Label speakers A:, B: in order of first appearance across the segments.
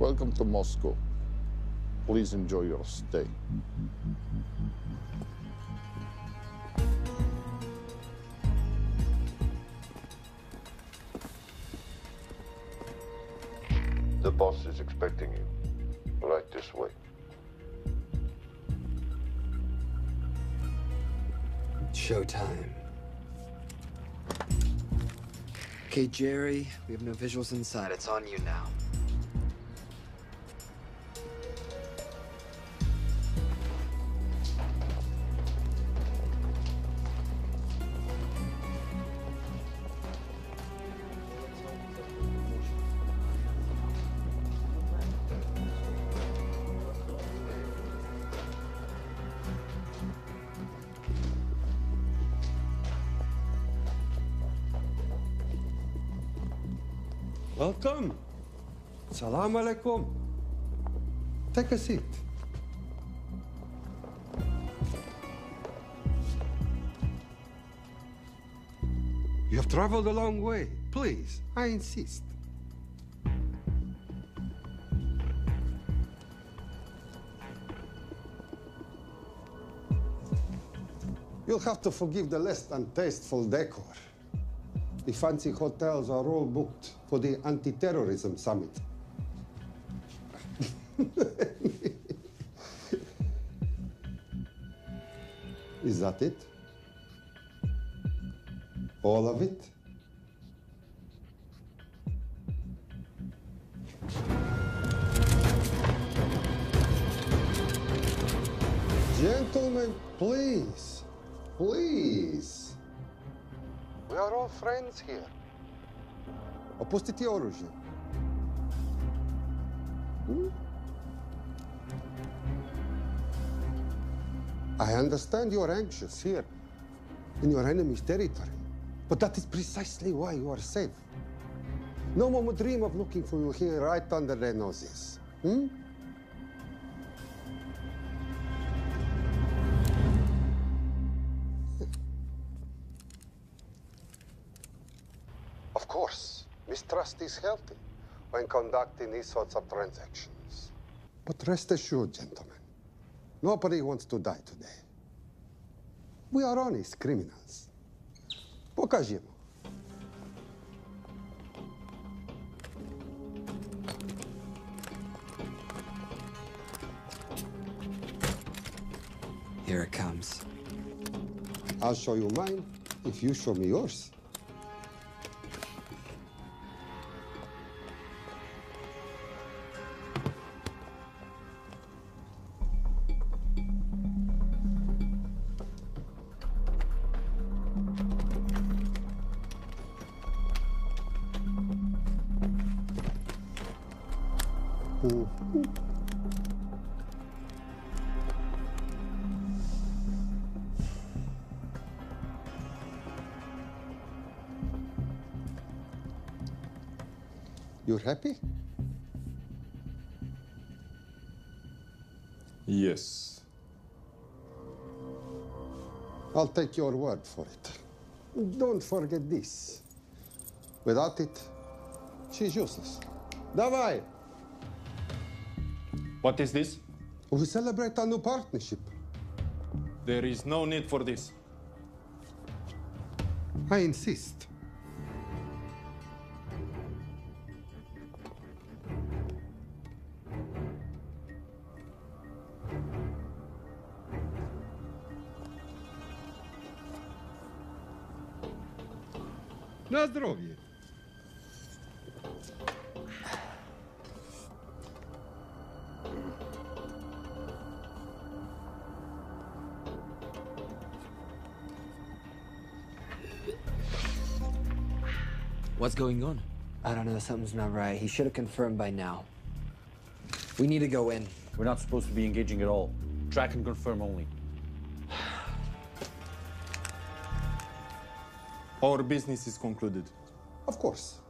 A: Welcome to Moscow. Please enjoy your stay.
B: The boss is expecting you. Right this way.
C: Showtime. Okay, Jerry, we have no visuals inside. It's on you now.
D: Welcome. Salam alaikum. Take a seat. You have traveled a long way. Please, I insist. You'll have to forgive the less than tasteful decor. The fancy hotels are all booked for the anti-terrorism summit. Is that it? All of it? Gentlemen, please, please. We are all friends here. Opustite oružje. I understand you're anxious here in your enemy's territory, but that is precisely why you are safe. No one would dream of looking for you here right under their noses. Of course, mistrust is healthy when conducting these sorts of transactions. But rest assured, gentlemen, nobody wants to die today. We are honest criminals. Покажемо.
C: Here it comes.
D: I'll show you mine if you show me yours. You're happy?
E: Yes.
D: I'll take your word for it. Don't forget this. Without it, she's useless. Давай!
E: What is this?
D: We celebrate our new partnership.
E: There is no need for this.
D: I insist. Na zdrowie.
C: What's going on? I don't know, something's not right. He should have confirmed by now. We need to go in.
F: We're not supposed to be engaging at all. Track and confirm only.
E: Our business is concluded.
D: Of course.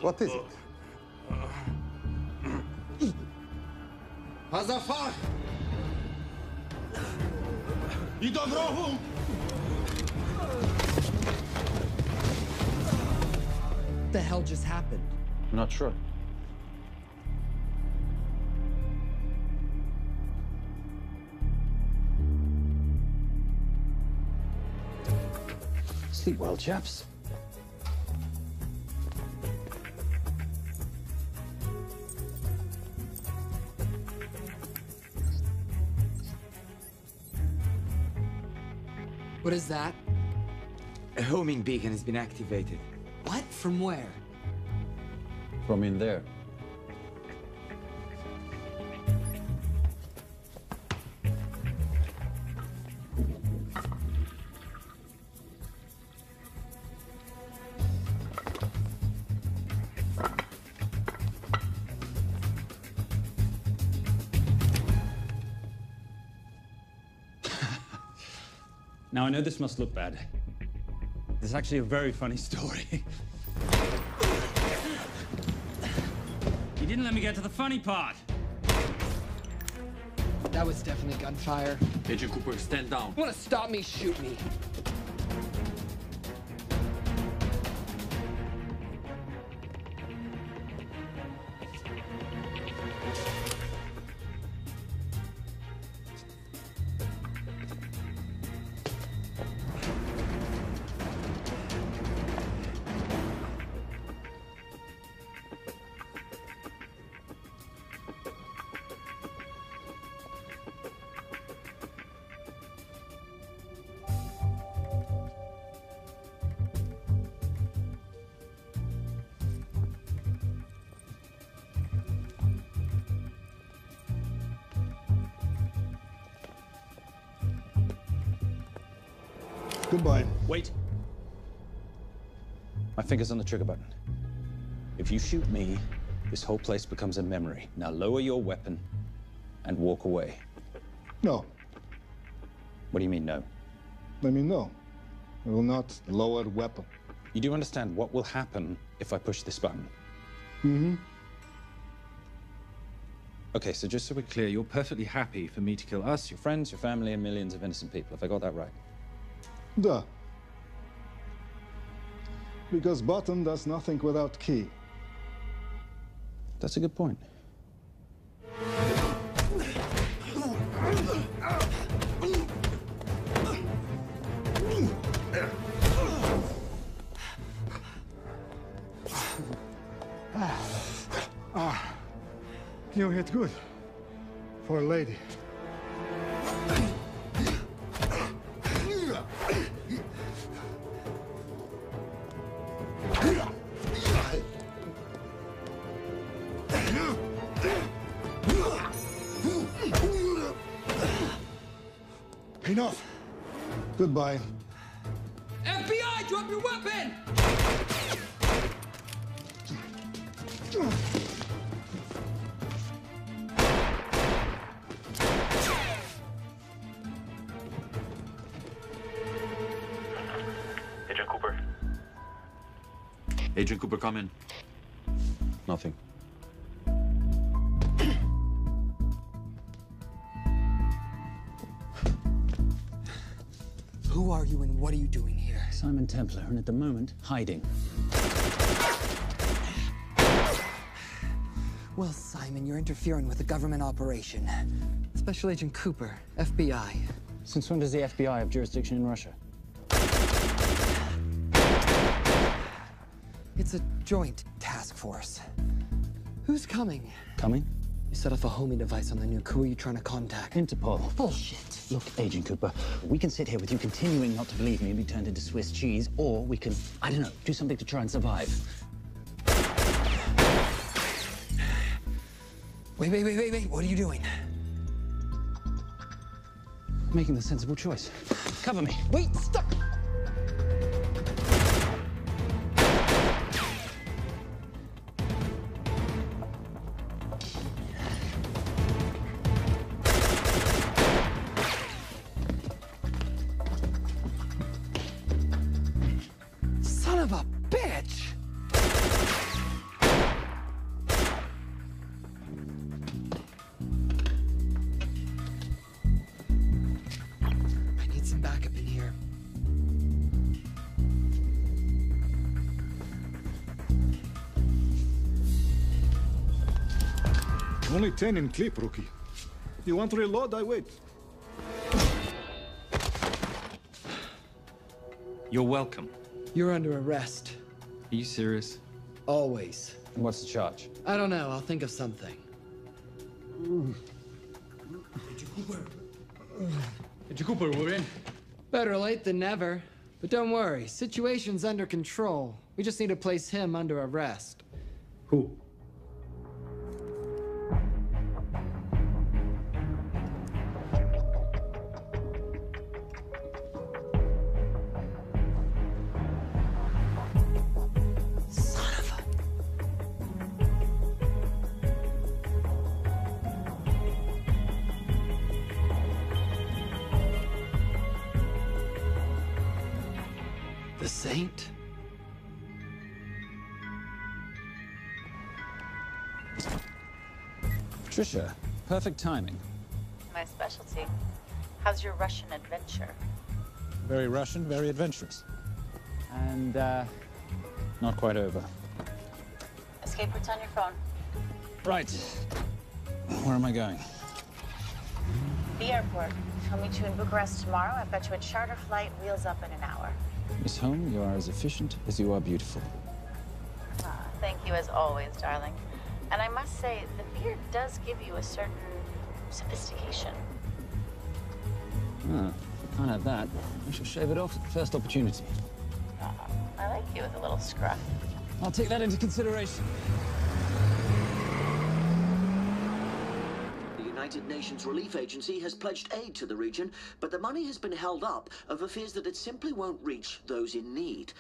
D: What is it?
G: Azafar! I do wrogu!
C: What the hell just happened?
F: I'm not sure. Sleep well, chaps.
C: What is that?
H: A homing beacon has been activated.
C: What? From where?
F: From in there.
I: Now, I know this must look bad. This is actually a very funny story. You didn't let me get to the funny part.
C: That was definitely gunfire.
H: Agent Cooper, stand down.
C: You wanna stop me, shoot me.
G: Goodbye.
F: Wait. My finger's on the trigger button. If you shoot me, this whole place becomes a memory. Now lower your weapon and walk away.
G: No.
F: What do you mean, no?
G: I mean, no. I will not lower weapon.
F: You do understand what will happen if I push this button?
G: Mm-hmm.
F: Okay, so just so we're clear, you're perfectly happy for me to kill us, your friends, your family, and millions of innocent people. Have I got that right?
G: Duh. Because button does nothing without key.
F: That's a good point.
G: You hit good. For a lady. Enough. Goodbye.
C: FBI, drop your weapon!
J: Agent Cooper.
H: Agent Cooper, come in.
F: Nothing.
C: Who are you and what are you doing here?
F: Simon Templar, and at the moment, hiding.
C: Well, Simon, you're interfering with a government operation. Special Agent Cooper, FBI.
F: Since when does the FBI have jurisdiction in Russia?
C: It's a joint task force. Who's coming?
F: Coming?
C: You set off a homing device on the nuke. Who are you trying to contact?
F: Interpol.
C: Bullshit.
F: Look, Agent Cooper, we can sit here with you continuing not to believe me and be turned into Swiss cheese, or we can, I don't know, do something to try and survive.
C: Wait. What are you doing?
F: Making the sensible choice. Cover me.
C: Wait, stop! Son of a bitch! I need some backup in here.
G: Only 10 in clip, rookie. You want to reload? I wait.
I: You're welcome.
C: You're under arrest.
I: Are you serious?
C: Always.
F: What's the charge?
C: I don't know. I'll think of something.
I: Agent Cooper, we're in.
C: Better late than never. But don't worry. Situation's under control. We just need to place him under arrest.
I: Who?
C: The Saint?
F: Patricia, perfect timing.
J: My specialty. How's your Russian adventure?
F: Very Russian, very adventurous. And, not quite over.
J: Escape routes on your phone.
F: Right. Where am I going?
J: The airport. I'll meet you in Bucharest tomorrow. I've got you a charter flight, wheels up in an hour.
F: Miss Holm, you are as efficient as you are beautiful.
J: Ah, thank you as always, darling. And I must say, the beard does give you a certain sophistication.
F: Ah, can't have that. I shall shave it off at the first opportunity.
J: I like you with a little scruff.
F: I'll take that into consideration.
K: The United Nations Relief Agency has pledged aid to the region, but the money has been held up over fears that it simply won't reach those in need.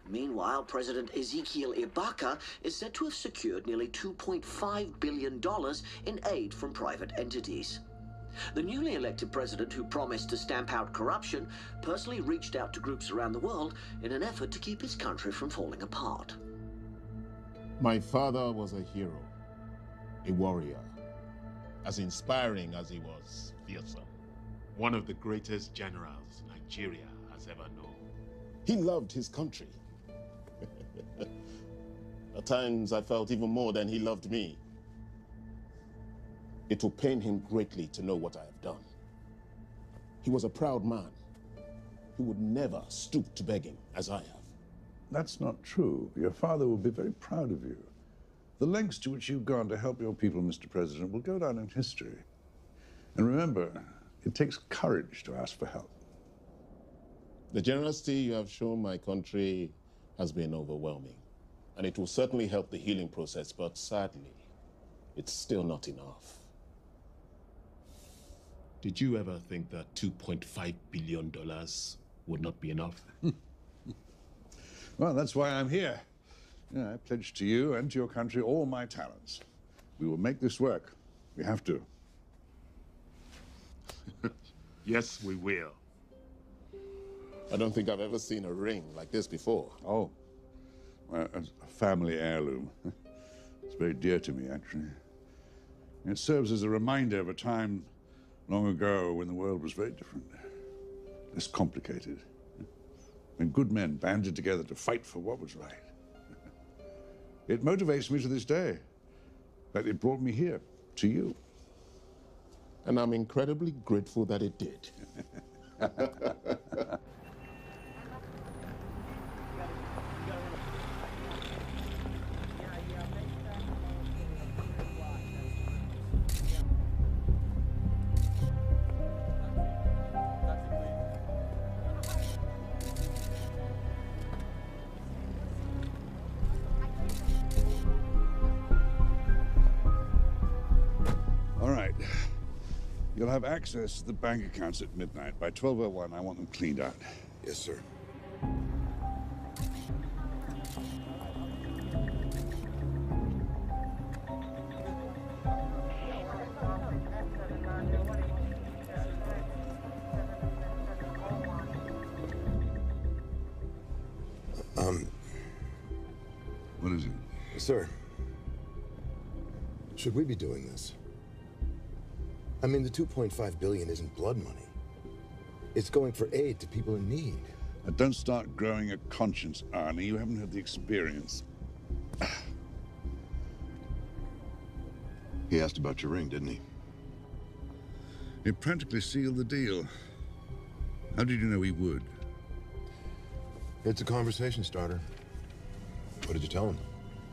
K: Meanwhile, President Ezekiel Ibaka is said to have secured nearly $2.5 billion in aid from private entities. The newly elected president, who promised to stamp out corruption, personally reached out to groups around the world in an effort to keep his country from falling apart.
A: My father was a hero, a warrior, as inspiring as he was fearsome.
L: One of the greatest generals Nigeria has ever known.
A: He loved his country. At times, I felt even more than he loved me. It will pain him greatly to know what I have done. He was a proud man who would never stoop to begging as I have.
M: That's not true. Your father will be very proud of you. The lengths to which you've gone to help your people, Mr. President, will go down in history. And remember, it takes courage to ask for help.
A: The generosity you have shown my country has been overwhelming. And it will certainly help the healing process, but sadly, it's still not enough.
L: Did you ever think that $2.5 billion would not be enough?
M: Well, that's why I'm here. I pledge to you and to your country all my talents. We will make this work. We have to.
L: Yes, we will.
A: I don't think I've ever seen a ring like this before.
M: Oh, well, it's a family heirloom. It's very dear to me, actually. It serves as a reminder of a time long ago when the world was very different, less complicated, when good men banded together to fight for what was right. It motivates me to this day, but it brought me here, to you.
A: And I'm incredibly grateful that it did.
M: You'll have access to the bank accounts at midnight. By 12:01, I want them cleaned out.
B: Yes, sir.
M: What is it?
B: Sir, should we be doing this? I mean, the $2.5 billion isn't blood money. It's going for aid to people in need.
M: Now, don't start growing a conscience, Arnie. You haven't had the experience.
B: He asked about your ring, didn't he?
M: It practically sealed the deal. How did you know he would?
B: It's a conversation starter. What did you tell him?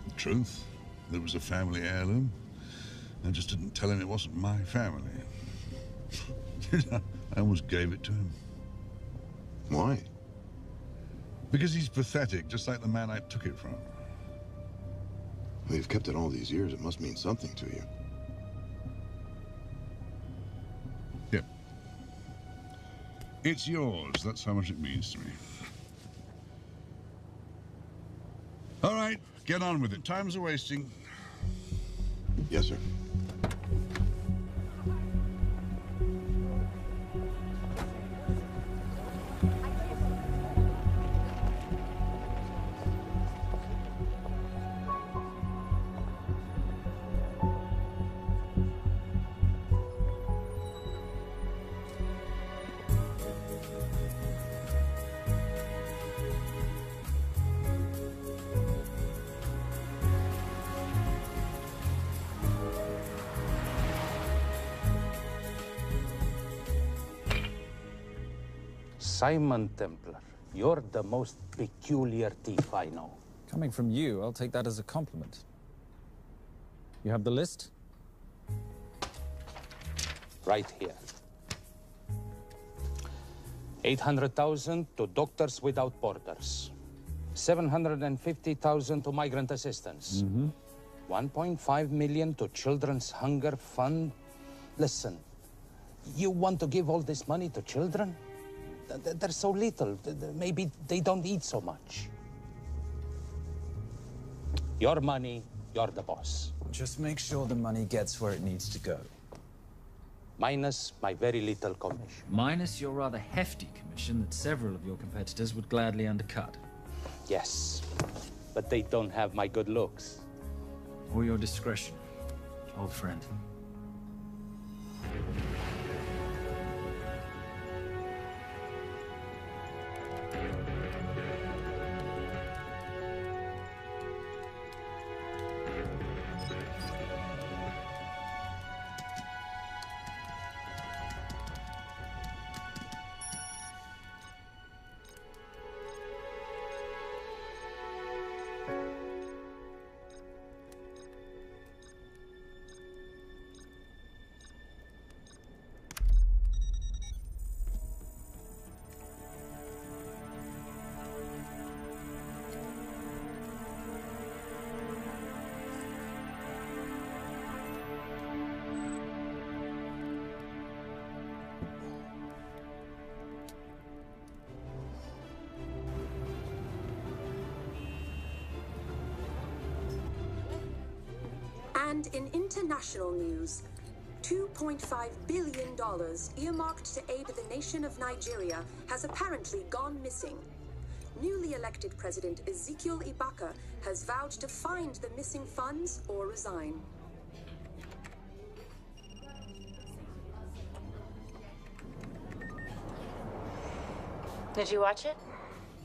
M: The truth. That it was a family heirloom. I just didn't tell him it wasn't my family. I almost gave it to him.
B: Why?
M: Because he's pathetic, just like the man I took it from.
B: Well, you've kept it all these years. It must mean something to you.
M: Yeah. It's yours. That's how much it means to me. All right, get on with it. Time's a wasting.
B: Yes, sir.
F: Simon Templar, you're the most peculiar thief I know.
N: Coming from you, I'll take that as a compliment. You have the list?
F: Right here. 800,000 to Doctors Without Borders. 750,000 to migrant assistance. 1.5 million to Children's Hunger Fund. Listen, you want to give all this money to children? They're so little. Maybe they don't eat so much. Your money, you're the boss.
N: Just make sure the money gets where it needs to go.
F: Minus my very little commission.
N: Minus your rather hefty commission that several of your competitors would gladly undercut.
F: Yes, but they don't have my good looks.
N: Or your discretion, old friend.
O: And in international news, $2.5 billion earmarked to aid the nation of Nigeria has apparently gone missing. Newly elected President Ezekiel Ibaka has vowed to find the missing funds or resign.
J: Did you watch it?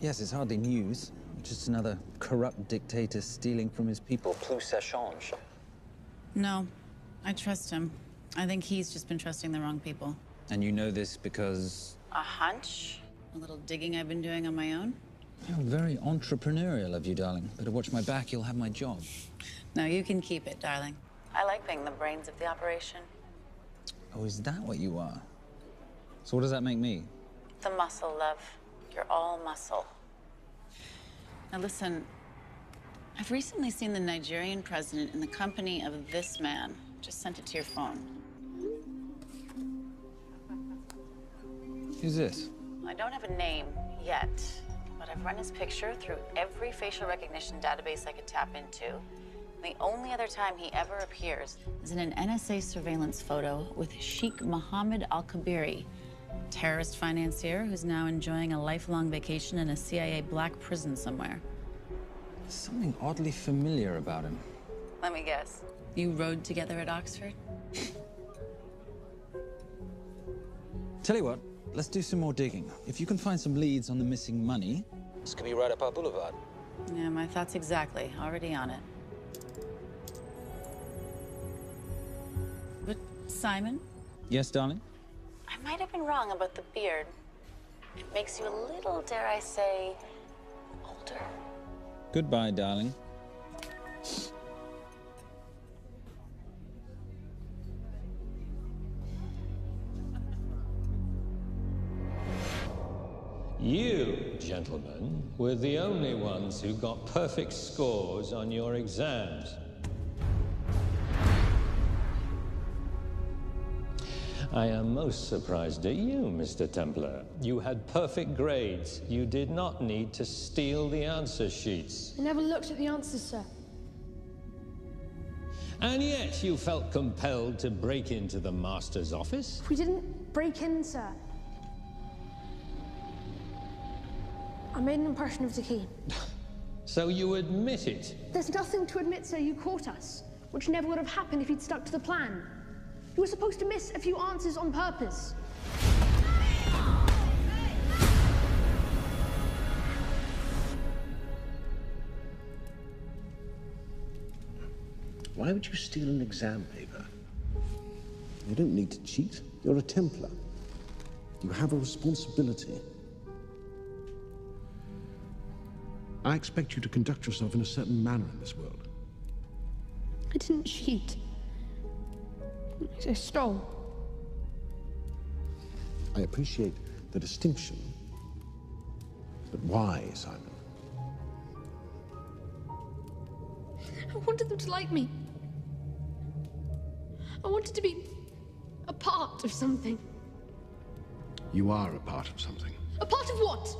N: Yes, it's hardly news. Just another corrupt dictator stealing from his people.
F: Plus échange.
P: No, I trust him. I think he's just been trusting the wrong people.
N: And you know this because...
P: A hunch? A little digging I've been doing on my own?
N: You're very entrepreneurial of you, darling. Better watch my back, you'll have my job.
P: No, you can keep it, darling.
J: I like being the brains of the operation.
N: Oh, is that what you are? So what does that make me?
J: The muscle, love. You're all muscle.
P: Now listen, I've recently seen the Nigerian president in the company of this man. Just sent it to your phone.
N: Who's this?
J: I don't have a name yet, but I've run his picture through every facial recognition database I could tap into. The only other time he ever appears
P: is in an NSA surveillance photo with Sheikh Mohammed Al-Kabiri, terrorist financier who's now enjoying a lifelong vacation in a CIA black prison somewhere.
N: There's something oddly familiar about him.
J: Let me guess.
P: You rode together at Oxford?
N: Tell you what, let's do some more digging. If you can find some leads on the missing money, this could be right up our boulevard.
P: Yeah, my thoughts exactly. Already on it. Simon?
N: Yes, darling?
J: I might have been wrong about the beard. It makes you a little, dare I say, older.
N: Goodbye, darling.
Q: You, gentlemen, were the only ones who got perfect scores on your exams. I am most surprised at you, Mr. Templar. You had perfect grades. You did not need to steal the answer sheets.
R: I never looked at the answers, sir.
Q: And yet you felt compelled to break into the Master's office?
R: We didn't break in, sir. I made an impression of the key.
Q: So you admit it?
R: There's nothing to admit, sir. You caught us, which never would have happened if you'd stuck to the plan. You were supposed to miss a few answers on purpose.
A: Why would you steal an exam paper? You don't need to cheat. You're a Templar. You have a responsibility. I expect you to conduct yourself in a certain manner in this world.
R: I didn't cheat. I stole.
A: I appreciate the distinction. But why, Simon?
R: I wanted them to like me. I wanted to be a part of something.
A: You are a part of something.
R: A part of what?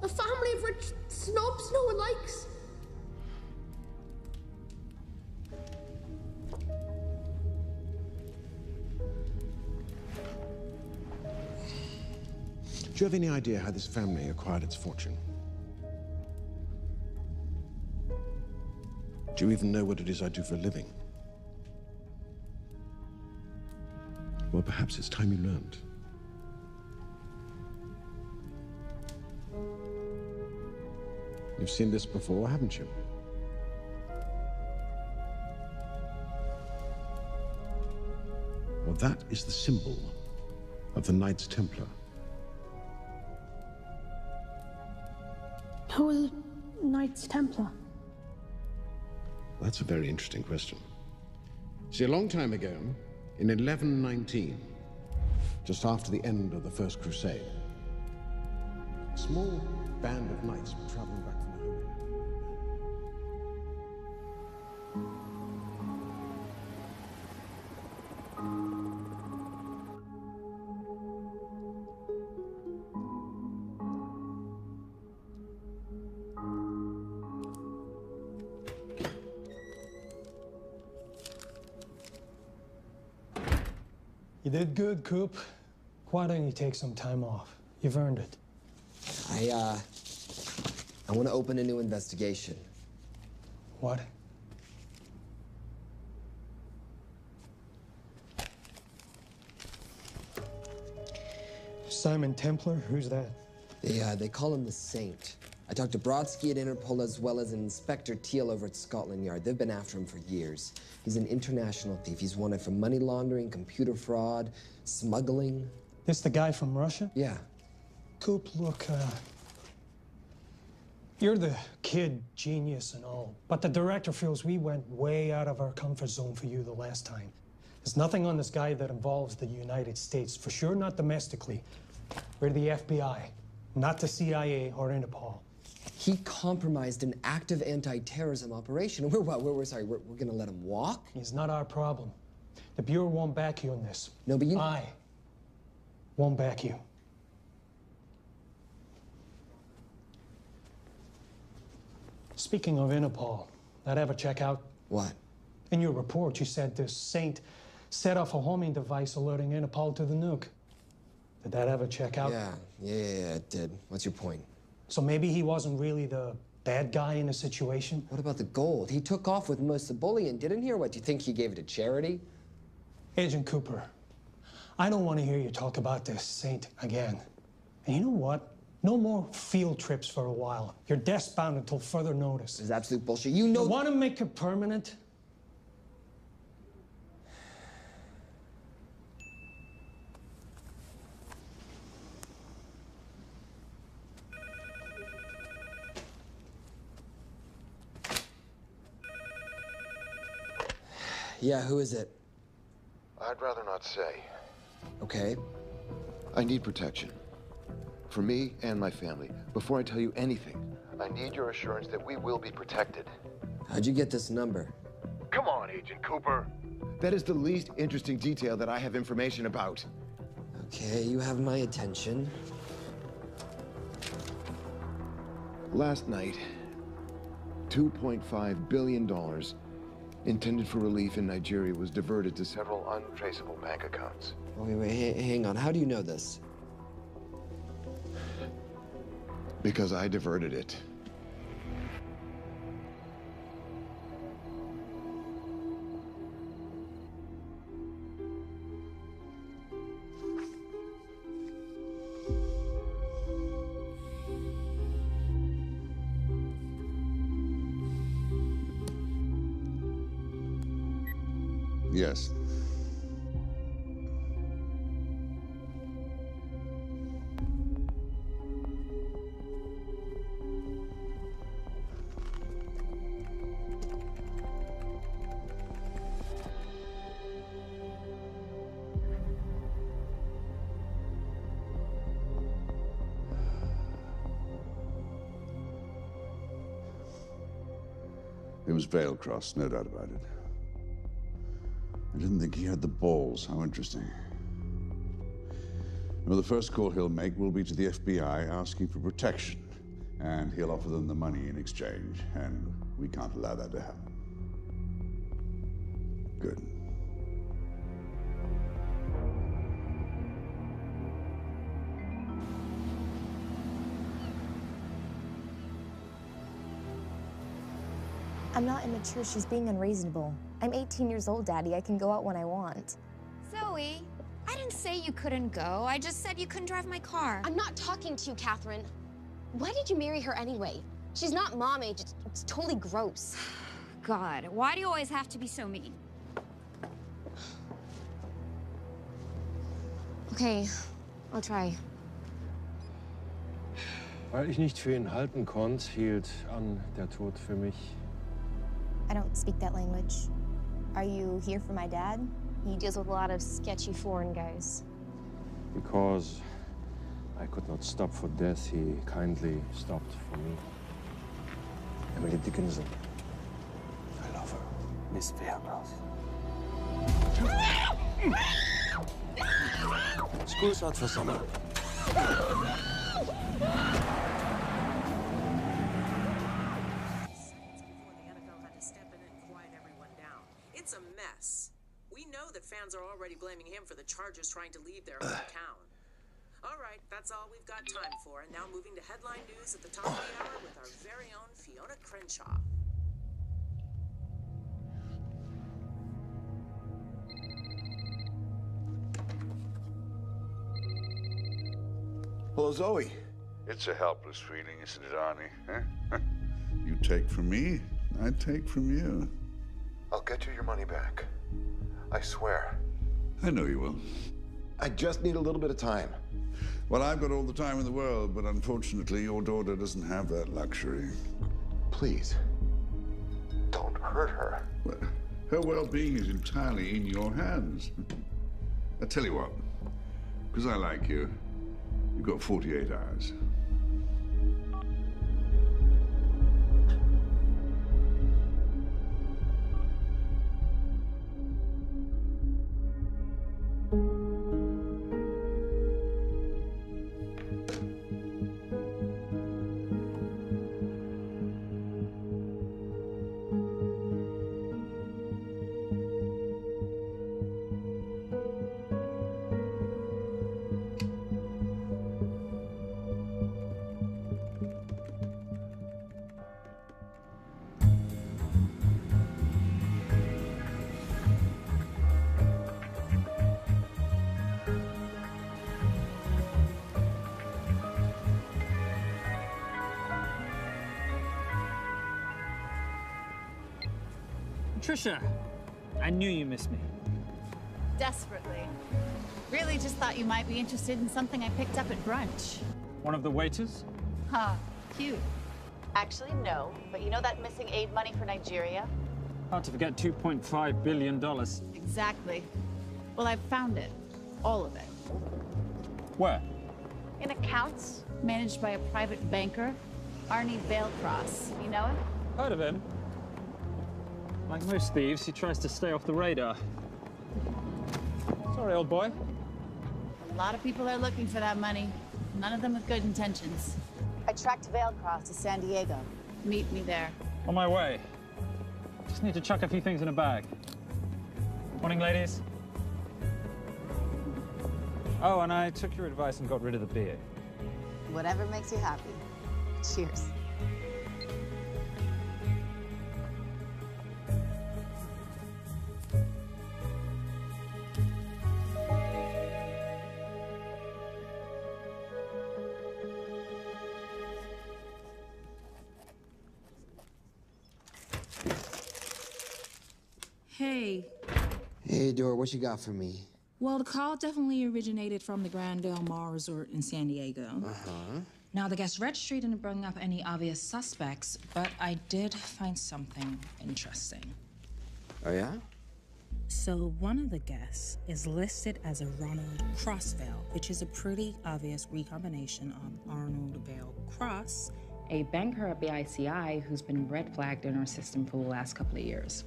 R: A family of rich snobs no one likes?
A: Do you have any idea how this family acquired its fortune? Do you even know what it is I do for a living? Well, perhaps it's time you learned. You've seen this before, haven't you? Well, that is the symbol of the Knights Templar.
R: Who are the Knights Templar?
A: That's a very interesting question. See, a long time ago, in 1119, just after the end of the First Crusade, a small band of knights were traveling back from the
S: You did good, Coop. Why don't you take some time off? You've earned it.
C: I want to open a new investigation.
S: What? Simon Templar? Who's that?
C: They call him the Saint. I talked to Brodsky at Interpol as well as Inspector Teal over at Scotland Yard. They've been after him for years. He's an international thief. He's wanted for money laundering, computer fraud, smuggling.
S: This the guy from Russia?
C: Yeah.
S: Coop, look, you're the kid genius and all, but the director feels we went way out of our comfort zone for you the last time. There's nothing on this guy that involves the United States, for sure not domestically. We're the FBI, not the CIA or Interpol.
C: He compromised an active anti-terrorism operation. We're gonna let him walk?
S: He's not our problem. The Bureau won't back you on this.
C: No, but
S: I won't back you. Speaking of Interpol, that ever check out?
C: What?
S: In your report, you said this Saint set off a homing device alerting Interpol to the nuke. Did that ever check out?
C: Yeah, it did. What's your point?
S: So maybe he wasn't really the bad guy in the situation?
C: What about the gold? He took off with most of the bullion, didn't he? Or what, do you think he gave it to charity?
S: Agent Cooper, I don't want to hear you talk about this Saint again. And you know what? No more field trips for a while. You're desk-bound until further notice.
C: This is absolute bullshit. You know—
S: You want to make it permanent?
C: Yeah, who is it?
B: I'd rather not say.
C: Okay.
B: I need protection. For me and my family. Before I tell you anything, I need your assurance that we will be protected.
C: How'd you get this number?
B: Come on, Agent Cooper. That is the least interesting detail that I have information about.
C: Okay, you have my attention.
B: Last night, $2.5 billion intended for relief in Nigeria was diverted to several untraceable bank accounts.
C: Wait, hang on. How do you know this?
B: Because I diverted it.
M: Yes. It was Veilcross, no doubt about it. I didn't think he had the balls. How interesting. Well, the first call he'll make will be to the FBI asking for protection. And he'll offer them the money in exchange. And we can't allow that to happen. Good.
T: I'm not immature. She's being unreasonable. I'm 18 years old, Daddy. I can go out when I want.
U: Zoe, I didn't say you couldn't go. I just said you couldn't drive my car.
V: I'm not talking to you, Catherine. Why did you marry her anyway? She's not mom age. It's totally gross.
U: God, why do you always have to be so mean?
V: Okay, I'll try.
W: Weil ich nicht für ihn halten konnte, hielt an der Tod für mich.
T: I don't speak that language. Are you here for my dad?
V: He deals with a lot of sketchy foreign guys.
W: Because I could not stop for death, he kindly stopped for me. Emily Dickinson. I love her. Miss Veilcross. School's out for summer.
X: It's a mess. We know that fans are already blaming him for the Chargers trying to leave their hometown. All right, that's all we've got time for. And now moving to headline news at the top of the hour with our very own Fiona Crenshaw.
B: Hello, Zoe.
M: It's a helpless feeling, isn't it, Arnie? Huh? You take from me, I take from you.
B: I'll get you your money back. I swear.
M: I know you will.
B: I just need a little bit of time.
M: Well, I've got all the time in the world, but unfortunately, your daughter doesn't have that luxury.
B: Please, don't hurt her.
M: Well, her well-being is entirely in your hands. I tell you what, because I like you, you've got 48 hours.
N: Trisha, I knew you missed me.
P: Desperately. Really just thought you might be interested in something I picked up at brunch.
N: One of the waiters?
P: Huh, cute. Actually, no. But you know that missing aid money for Nigeria?
N: Hard to forget $2.5 billion.
P: Exactly. Well, I've found it. All of it.
N: Where?
P: In accounts managed by a private banker, Arnie Vailcross. You know him?
N: Heard of him. Like most thieves, he tries to stay off the radar. Sorry, old boy.
P: A lot of people are looking for that money. None of them with good intentions. I tracked Vailcross to San Diego. Meet me there.
N: On my way. Just need to chuck a few things in a bag. Morning, ladies. Oh, and I took your advice and got rid of the beer.
P: Whatever makes you happy. Cheers.
D: Hey.
C: Hey, Dora, what you got for me?
D: Well, the call definitely originated from the Grand Del Mar Resort in San Diego.
C: Uh-huh.
D: Now, the guest registry didn't bring up any obvious suspects, but I did find something interesting.
C: Oh, yeah?
D: So one of the guests is listed as a Ronald Crossvale, which is a pretty obvious recombination of Arnold Vale Cross, a banker at BICI who's been red flagged in our system for the last couple of years.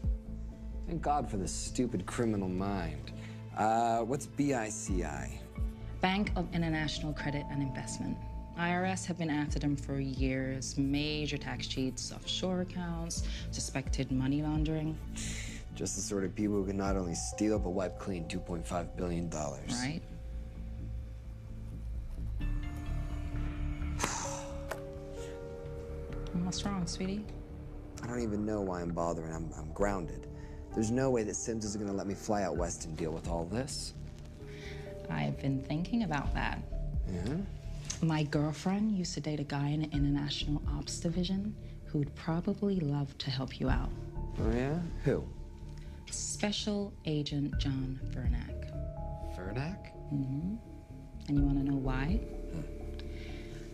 C: Thank God for the stupid criminal mind. What's BICI?
D: Bank of International Credit and Investment. IRS have been after them for years. Major tax cheats, offshore accounts, suspected money laundering.
C: Just the sort of people who can not only steal but wipe clean $2.5 billion.
D: Right. What's wrong, sweetie?
C: I don't even know why I'm bothering. I'm grounded. There's no way that Sims is gonna let me fly out west and deal with all this.
D: I've been thinking about that.
C: Yeah?
D: My girlfriend used to date a guy in the International Ops Division who'd probably love to help you out.
C: Oh, yeah? Who?
D: Special Agent John Vernack.
C: Vernack?
D: Mm-hmm. And you want to know why?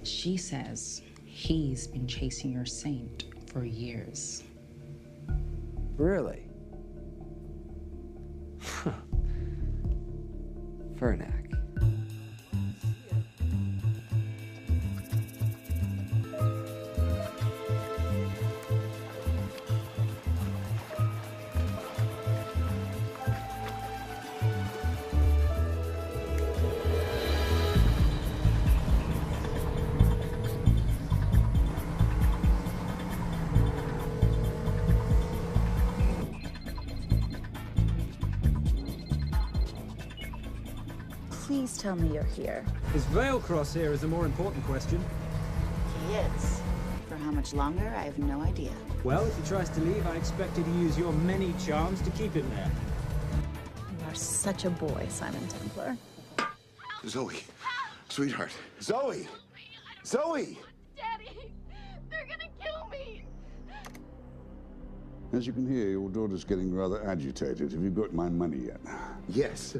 D: She says he's been chasing your saint for years.
C: Really? Vernack.
P: Please tell me you're here.
N: Is Vailcross here is the more important question.
P: He is. For how much longer, I have no idea.
N: Well, if he tries to leave, I expect you to use your many charms to keep him there.
P: You are such a boy, Simon Templar.
B: Zoe. Sweetheart. Zoe! Zoe!
R: Daddy! They're gonna kill me!
M: As you can hear, your daughter's getting rather agitated. Have you got my money yet?
B: Yes.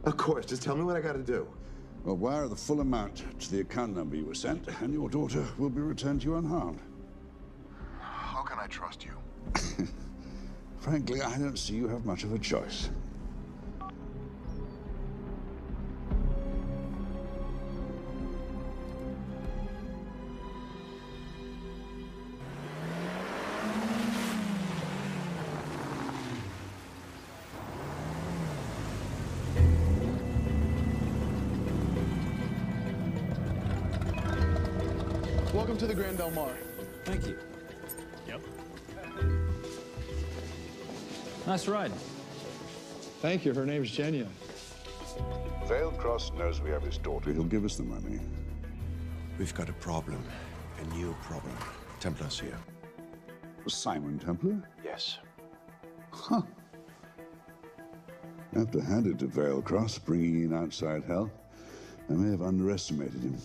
B: Of course. Just tell me what I gotta do.
M: Well, wire the full amount to the account number you were sent, and your daughter will be returned to you unharmed.
B: How can I trust you?
M: Frankly, I don't see you have much of a choice.
E: Welcome to the Grand Del Mar.
N: Thank you.
E: Yep.
N: Nice ride.
E: Thank you. Her name's Genya.
M: Vailcross knows we have his daughter. He'll give us the money.
B: We've got a problem. A new problem. Templar's here.
M: Simon Templar?
B: Yes.
M: Huh. I have to hand it to Vailcross, bringing in outside help. I may have underestimated him.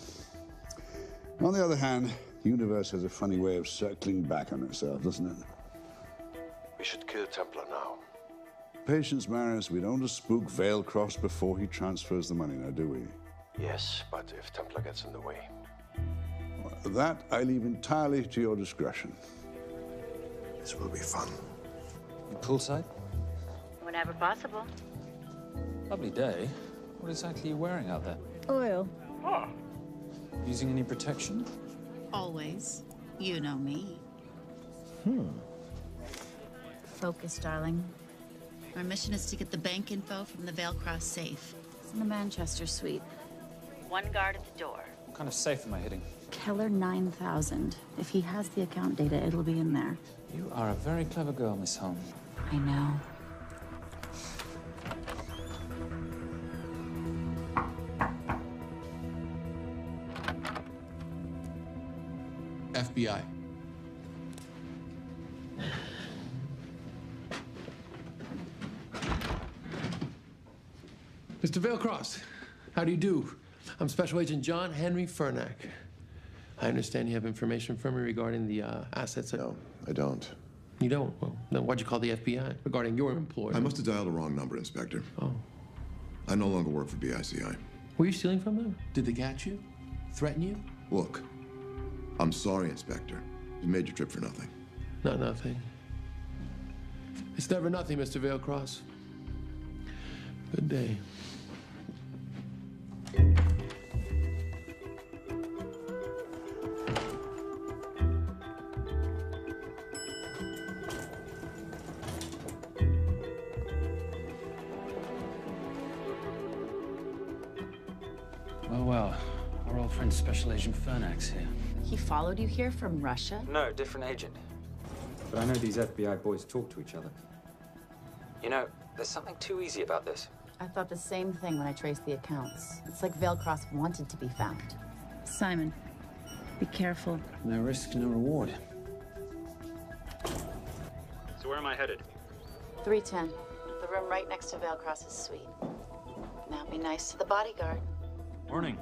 M: On the other hand, the universe has a funny way of circling back on itself, doesn't it?
B: We should kill Templar now.
M: Patience, Maris. We don't want to spook Vailcross before he transfers the money, now, do we?
B: Yes, but if Templar gets in the way.
M: That I leave entirely to your discretion.
B: This will be fun.
N: You poolside?
J: Whenever possible.
N: Lovely day. What exactly are you wearing out there?
P: Oil.
N: Using any protection?
P: Always. You know me. Focus, darling. Our mission is to get the bank info from the Veilcross safe. It's in the Manchester suite.
J: One guard at the door.
N: What kind of safe am I hitting?
P: Keller 9000. If he has the account data, it'll be in there.
N: You are a very clever girl, Miss Holm.
P: I know.
G: FBI. Mr. Veilcross, how do you do? I'm Special Agent John Henry Fernack. I understand you have information from me regarding the assets.
B: No, I don't.
G: You don't? Well, then why'd you call the FBI regarding your employer?
B: I must have dialed the wrong number, Inspector.
G: Oh.
B: I no longer work for BICI.
G: Were you stealing from them? Did they catch you? Threaten you?
B: Look, I'm sorry, Inspector. You made your trip for nothing.
G: Not nothing. It's never nothing, Mr. Veilcross. Good day.
N: Well, our old friend Special Agent Fernack's here.
P: He followed you here from Russia?
N: No, different agent. But I know these FBI boys talk to each other. You know, there's something too easy about this.
P: I thought the same thing when I traced the accounts. It's like Veilcross wanted to be found. Simon, be careful.
N: No risk, no reward.
H: So where am I headed?
J: 310. The room right next to Veilcross's suite. Now be nice to the bodyguard.
H: Morning.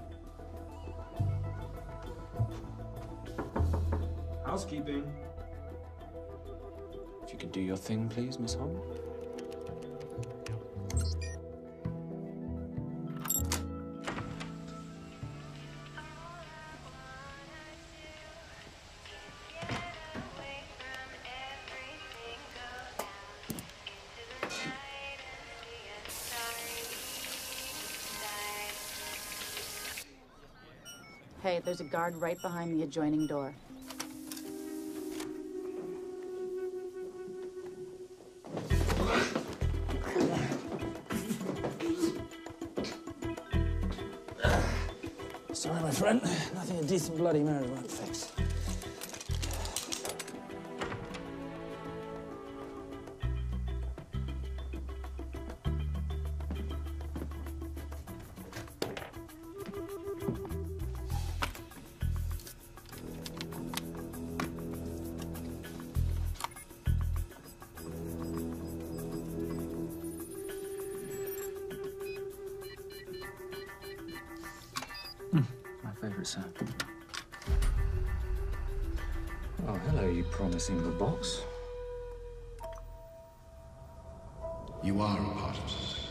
H: Housekeeping.
N: If you could do your thing, please, Miss Holm.
P: Hey, there's a guard right behind the adjoining door.
N: Sorry, my friend. Nothing a decent Bloody Mary won't fix. My favorite sound. Oh, hello, you promising little box.
A: You are a part of something.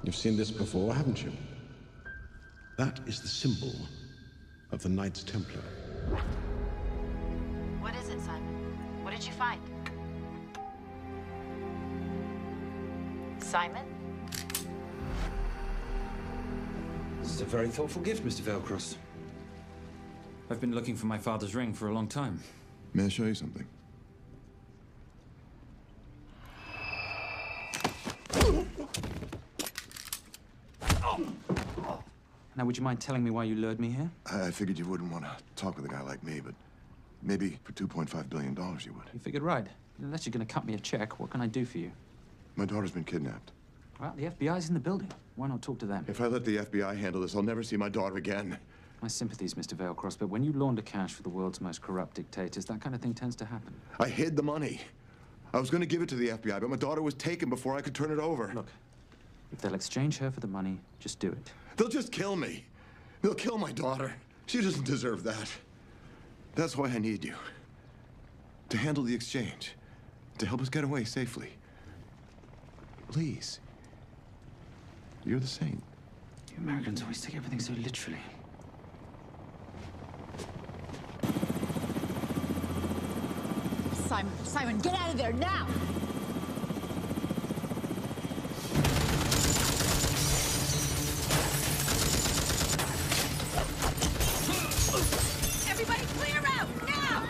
A: You've seen this before, haven't you? That is the symbol of the Knights Templar.
J: What is it, Simon? What did you find? Simon?
N: This is a very thoughtful gift, Mr. Veilcross. I've been looking for my father's ring for a long time.
B: May I show you something?
N: Now, would you mind telling me why you lured me here?
B: I figured you wouldn't want to talk with a guy like me, but maybe for $2.5 billion you would.
N: You figured right. Unless you're going to cut me a check, what can I do for you?
B: My daughter's been kidnapped.
N: Well, the FBI's in the building. Why not talk to them?
B: If I let the FBI handle this, I'll never see my daughter again.
N: My sympathies, Mr. Veilcross, but when you launder cash for the world's most corrupt dictators, that kind of thing tends to happen.
B: I hid the money. I was going to give it to the FBI, but my daughter was taken before I could turn it over.
N: Look, if they'll exchange her for the money, just do it.
B: They'll just kill me. They'll kill my daughter. She doesn't deserve that. That's why I need you. To handle the exchange. To help us get away safely. Please. You're the saint.
N: You Americans always take everything so literally.
P: Simon, Simon, get out of there now! Everybody clear out, now!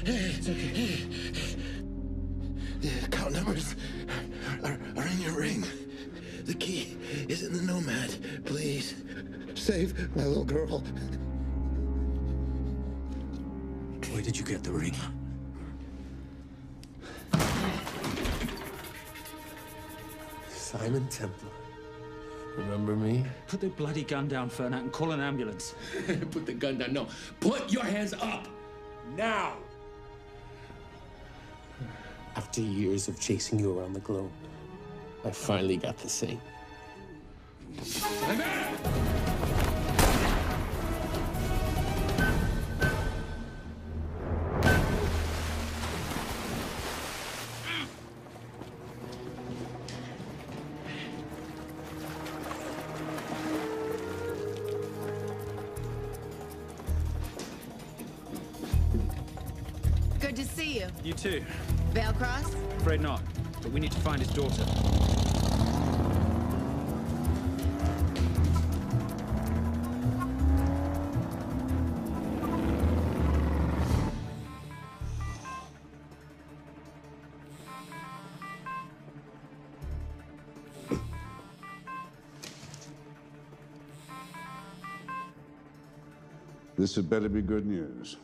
B: It's okay. The account numbers are in your ring. The key is in the Nomad. Please, save my little girl.
I: Where did you get the ring?
G: Simon Templar. Remember me?
N: Put the bloody gun down, Fernak, and call an ambulance.
G: Put the gun down. No. Put your hands up! Now! After years of chasing you around the globe, I finally got the same.
P: Good to see you.
N: You too.
P: Vale Cross?
N: Afraid not, but we need to find his daughter.
M: This had better be good news.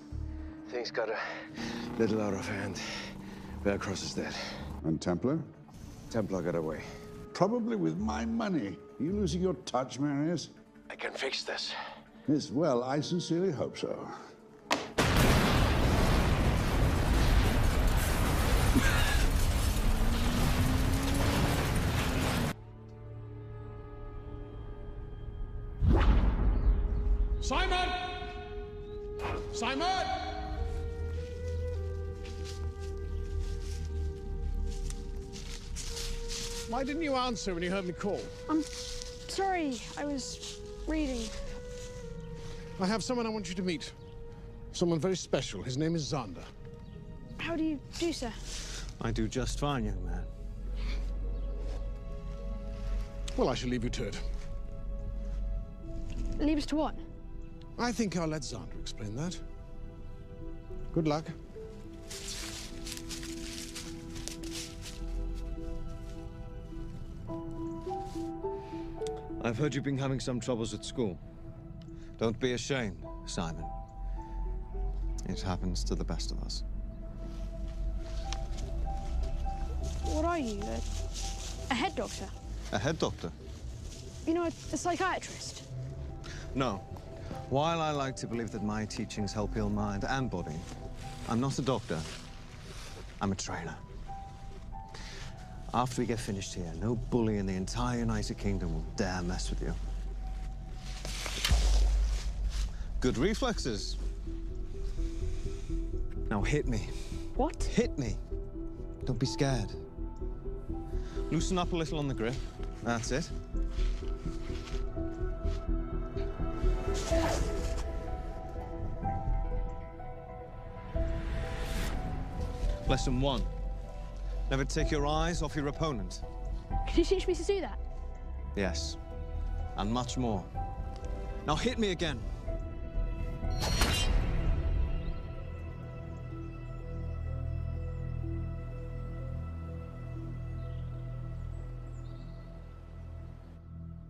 B: Things got a little out of hand. Vale Cross is dead.
M: And Templar?
B: Templar got away.
M: Probably with my money. Are you losing your touch, Marius?
B: I can fix this.
M: Yes, well, I sincerely hope so.
A: Simon! Simon! Why didn't you answer when you heard me call?
R: I'm sorry, I was reading.
A: I have someone I want you to meet. Someone very special. His name is Xander.
R: How do you do, sir?
I: I do just fine, young man.
A: Well, I shall leave you to it.
R: Leave us to what?
A: I think I'll let Xander explain that. Good luck.
I: I've heard you've been having some troubles at school. Don't be ashamed, Simon. It happens to the best of us.
R: What are you? A head doctor?
I: A head doctor?
R: You know, a psychiatrist?
I: No. While I like to believe that my teachings help heal mind and body, I'm not a doctor. I'm a trainer. After we get finished here, no bully in the entire United Kingdom will dare mess with you. Good reflexes. Now hit me.
R: What?
I: Hit me. Don't be scared. Loosen up a little on the grip. That's it. Lesson 1. Never take your eyes off your opponent.
R: Can you teach me to do that?
I: Yes. And much more. Now hit me again.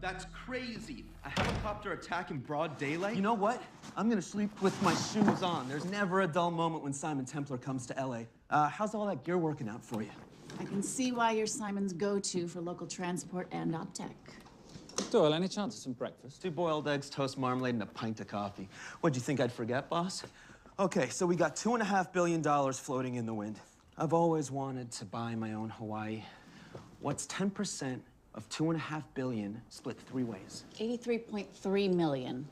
K: That's crazy. A helicopter attack in broad daylight? You know what? I'm gonna sleep with my shoes on. There's never a dull moment when Simon Templar comes to LA. How's all that gear working out for you?
P: I can see why you're Simon's go-to for local transport and OpTech.
N: Doyle, any chance of some breakfast?
K: 2 boiled eggs, toast, marmalade, and a pint of coffee. What'd you think I'd forget, boss? Okay, so we got $2.5 billion floating in the wind. I've always wanted to buy my own Hawaii. What's 10% of $2.5 billion split 3 ways?
P: 83.3 million.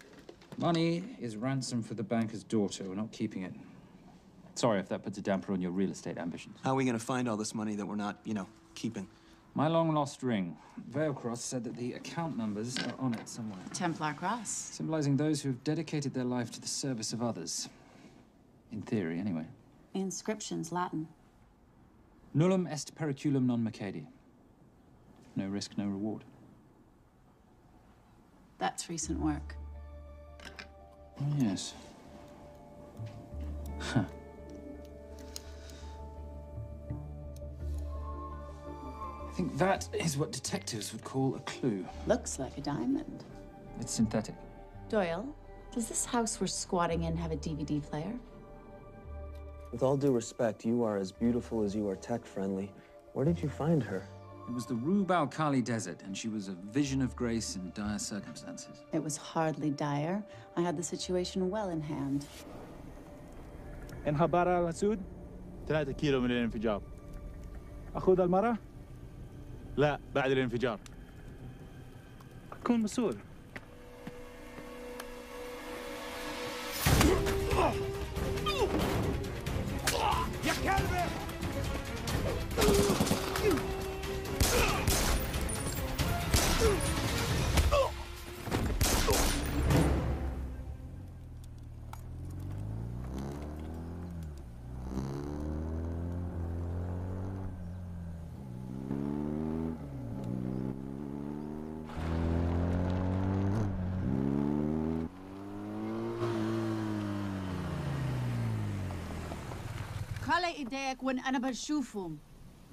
N: Money is ransom for the banker's daughter. We're not keeping it. Sorry if that puts a damper on your real estate ambitions.
K: How are we gonna find all this money that we're not, keeping?
N: My long-lost ring. Veilcross said that the account numbers are on it somewhere.
P: Templar Cross.
N: Symbolizing those who have dedicated their life to the service of others. In theory, anyway.
P: The inscription's Latin.
N: Nullum est periculum non mercedi. No risk, no reward.
P: That's recent work.
N: Oh, yes. Huh. I think that is what detectives would call a clue.
P: Looks like a diamond.
N: It's synthetic.
P: Doyle, does this house we're squatting in have a DVD player?
K: With all due respect, you are as beautiful as you are tech-friendly. Where did you find her?
N: It was the Rub al-Khali Desert, and she was a vision of grace in dire circumstances.
P: It was hardly dire. I had the situation well in hand.
F: انخبار على مسعود 3 كيلو من الانفجار. أخذ المرة؟ لا بعد الانفجار. أكون مسؤول. يا كلبي!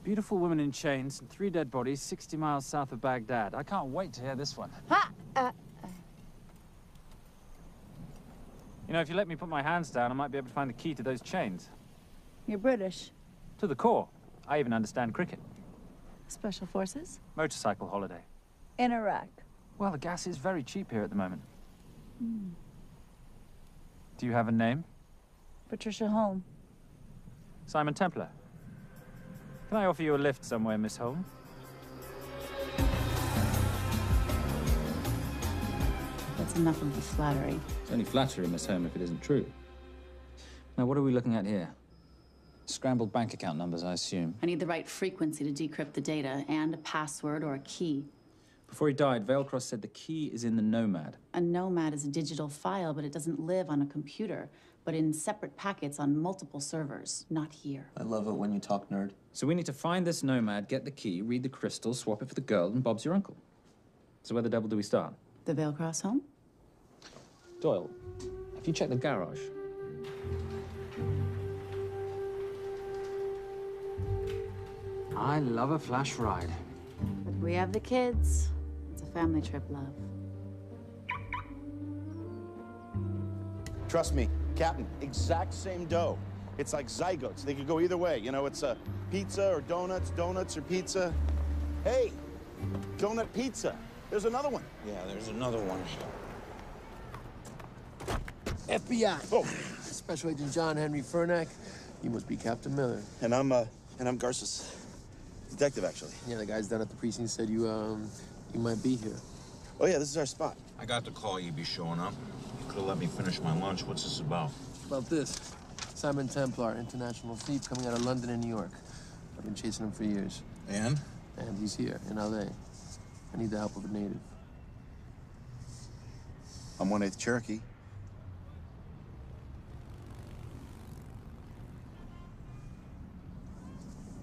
N: Beautiful women in chains and 3 dead bodies 60 miles south of Baghdad. I can't wait to hear this one. You know, if you let me put my hands down, I might be able to find the key to those chains.
P: You're British.
N: To the core. I even understand cricket.
P: Special Forces?
N: Motorcycle holiday.
P: In Iraq.
N: Well, the gas is very cheap here at the moment. Do you have a name?
P: Patricia Holm.
N: Simon Templar. Can I offer you a lift somewhere, Miss Holm?
P: That's enough of the flattery.
N: It's only flattery, Miss Holm, if it isn't true. Now, what are we looking at here? Scrambled bank account numbers, I assume.
P: I need the right frequency to decrypt the data and a password or a key.
N: Before he died, Veilcross said the key is in the Nomad.
P: A Nomad is a digital file, but it doesn't live on a computer, but in separate packets on multiple servers, not here.
K: I love it when you talk nerd.
N: So we need to find this Nomad, get the key, read the crystal, swap it for the girl, and Bob's your uncle. So where the devil do we start?
P: The Veilcross home?
N: Doyle, have you checked the garage? I love a flash ride.
P: But we have the kids. It's a family trip, love.
L: Trust me, Captain, exact same dough. It's like zygotes. They could go either way. You know, it's a pizza or donuts, donuts or pizza. Hey, donut pizza. There's another one.
B: Yeah, there's another one.
O: FBI.
L: Oh.
O: Special Agent John Henry Furnack. You must be Captain Miller.
L: And I'm Garces. Detective, actually.
O: Yeah, the guys down at the precinct said you might be here.
L: Oh, yeah, this is our spot.
B: I got the call you'd be showing up. You could have let me finish my lunch. What's this about?
O: About this. Simon Templar, international thief coming out of London and New York. I've been chasing him for years.
B: And?
O: And he's here, in L.A. I need the help of a native.
L: I'm 1/8 Cherokee.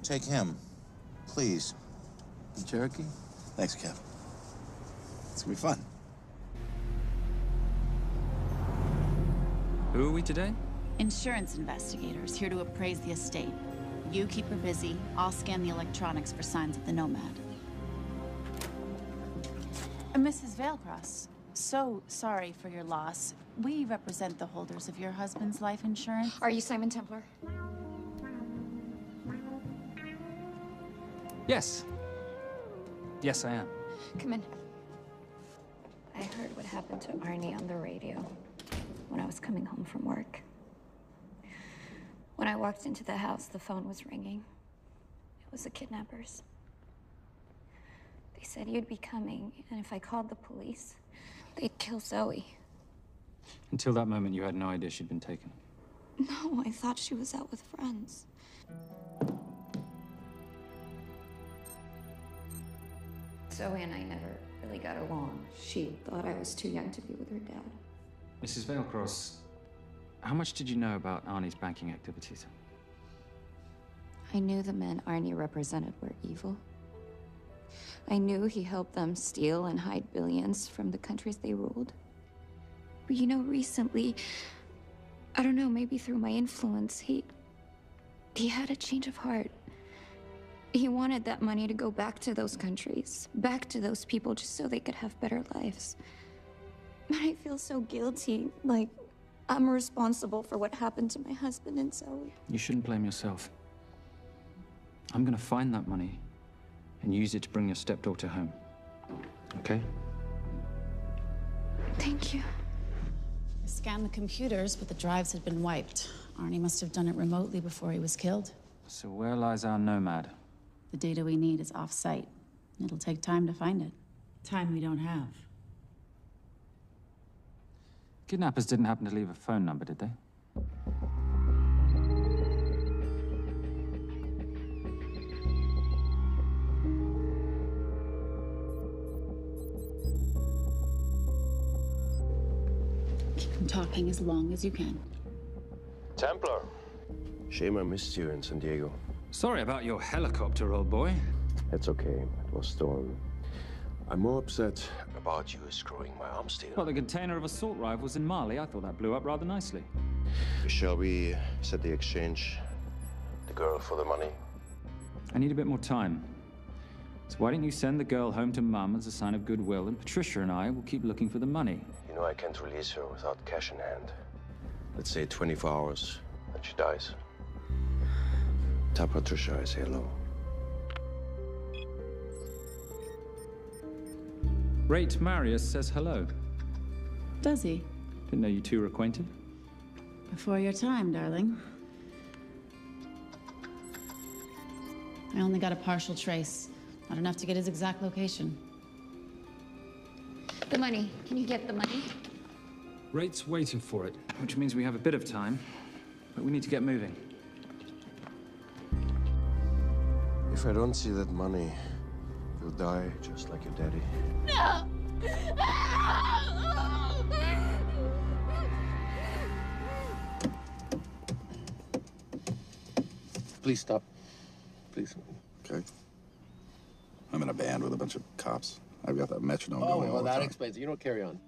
B: Take him, please.
O: The Cherokee?
L: Thanks, Kev. It's gonna be fun.
N: Who are we today?
P: Insurance investigators here to appraise the estate. You keep her busy. I'll scan the electronics for signs of the Nomad. Mrs. Veilcross, so sorry for your loss. We represent the holders of your husband's life insurance.
U: Are you Simon Templar?
N: Yes. Yes, I am.
U: Come in. I heard what happened to Arnie on the radio when I was coming home from work. When I walked into the house, the phone was ringing. It was the kidnappers. They said you'd be coming, and if I called the police, they'd kill Zoe.
N: Until that moment, you had no idea she'd been taken.
U: No, I thought she was out with friends. Zoe and I never really got along. She thought I was too young to be with her dad.
N: Mrs. Vailcross, how much did you know about Arnie's banking activities?
U: I knew the men Arnie represented were evil. I knew he helped them steal and hide billions from the countries they ruled. But you know, recently, I don't know, maybe through my influence, he had a change of heart. He wanted that money to go back to those countries, back to those people, just so they could have better lives. But I feel so guilty, like I'm responsible for what happened to my husband and Zoe.
N: You shouldn't blame yourself. I'm gonna find that money and use it to bring your stepdaughter home. Okay?
U: Thank you.
P: I scanned the computers, but the drives had been wiped. Arnie must have done it remotely before he was killed.
N: So where lies our nomad?
P: The data we need is off-site. It'll take time to find it. Time we don't have.
N: Kidnappers didn't happen to leave a phone number, did they?
P: Keep them talking as long as you can.
W: Templar. Shame I missed you in San Diego.
N: Sorry about your helicopter, old boy.
W: It's okay. It was stolen. I'm more upset about you screwing my arms together.
N: Well, the container of assault rifles in Mali, I thought that blew up rather nicely.
W: Shall we set the exchange? The girl for the money?
N: I need a bit more time. So why don't you send the girl home to Mum as a sign of goodwill, and Patricia and I will keep looking for the money.
W: You know I can't release her without cash in hand. Let's say 24 hours, and she dies. Tell Patricia I say hello.
N: Rate Marius says hello.
P: Does he?
N: Didn't know you two were acquainted.
P: Before your time, darling. I only got a partial trace. Not enough to get his exact location.
U: The money. Can you get the money?
N: Rate's waiting for it, which means we have a bit of time, but we need to get moving.
W: If I don't see that money, you'll die just like your daddy.
U: No!
B: Please stop. Please.
L: Okay. I'm in a band with a bunch of cops. I've got that metronome going all
B: well,
L: the
B: that
L: time.
B: explains it. You don't carry on.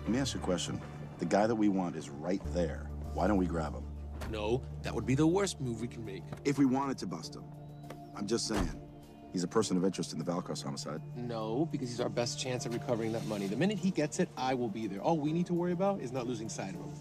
L: Let me ask you a question. The guy that we want is right there. Why don't we grab him?
B: No, that would be the worst move we can make.
L: If we wanted to bust him. I'm just saying. He's a person of interest in the Vailcross homicide.
B: No, because he's our best chance at recovering that money. The minute he gets it, I will be there. All we need to worry about is not losing sight of him.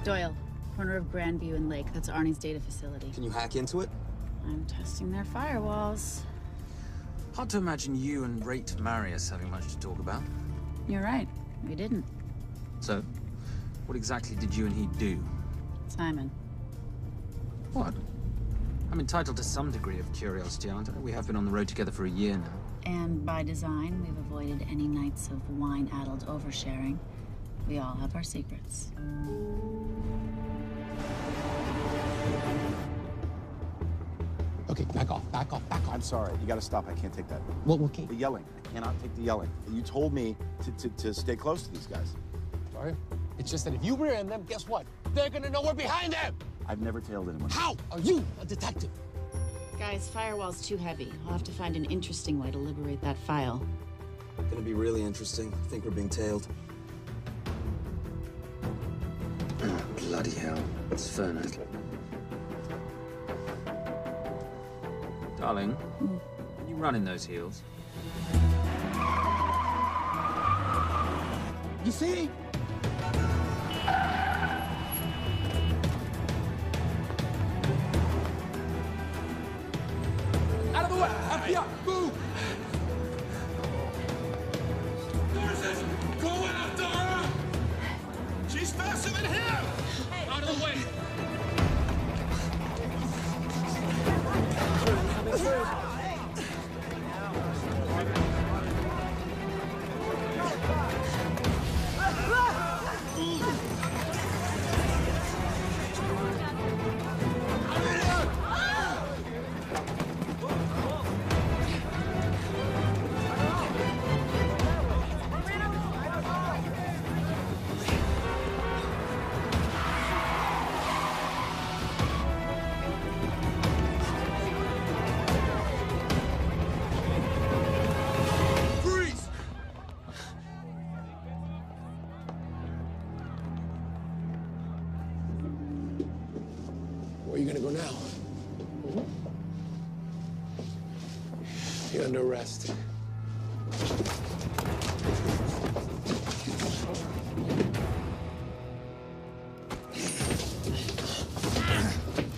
P: Doyle, corner of Grandview and Lake. That's Arnie's data facility.
Q: Can you hack into it?
P: I'm testing their firewalls.
N: Hard to imagine you and Rate Marius having much to talk about.
P: You're right. We didn't.
N: So, what exactly did you and he do?
P: Simon.
N: What? I'm entitled to some degree of curiosity, aren't I? We have been on the road together for a year now.
P: And by design, we've avoided any nights of wine-addled oversharing. We all have our secrets.
B: Okay, back off, back off, back off.
L: I'm sorry. You gotta stop. I can't take that.
B: What, okay?
L: The yelling. I cannot take the yelling. You told me to stay close to these guys.
B: Sorry? It's just that if you rear end them, guess what? They're gonna know we're behind them!
L: I've never tailed anyone.
B: How are you a detective?
P: Guys, firewall's too heavy. I'll have to find an interesting way to liberate that file.
Q: Gonna be really interesting. I think we're being tailed.
U: The
Q: Bloody hell. It's Fernac.
H: Darling, can you run in those heels?
B: You see?
S: Out of the way! FBI! Move!
B: Go after her! She's faster than him!
S: Out of the way!
G: Where are you gonna go now? You're under arrest.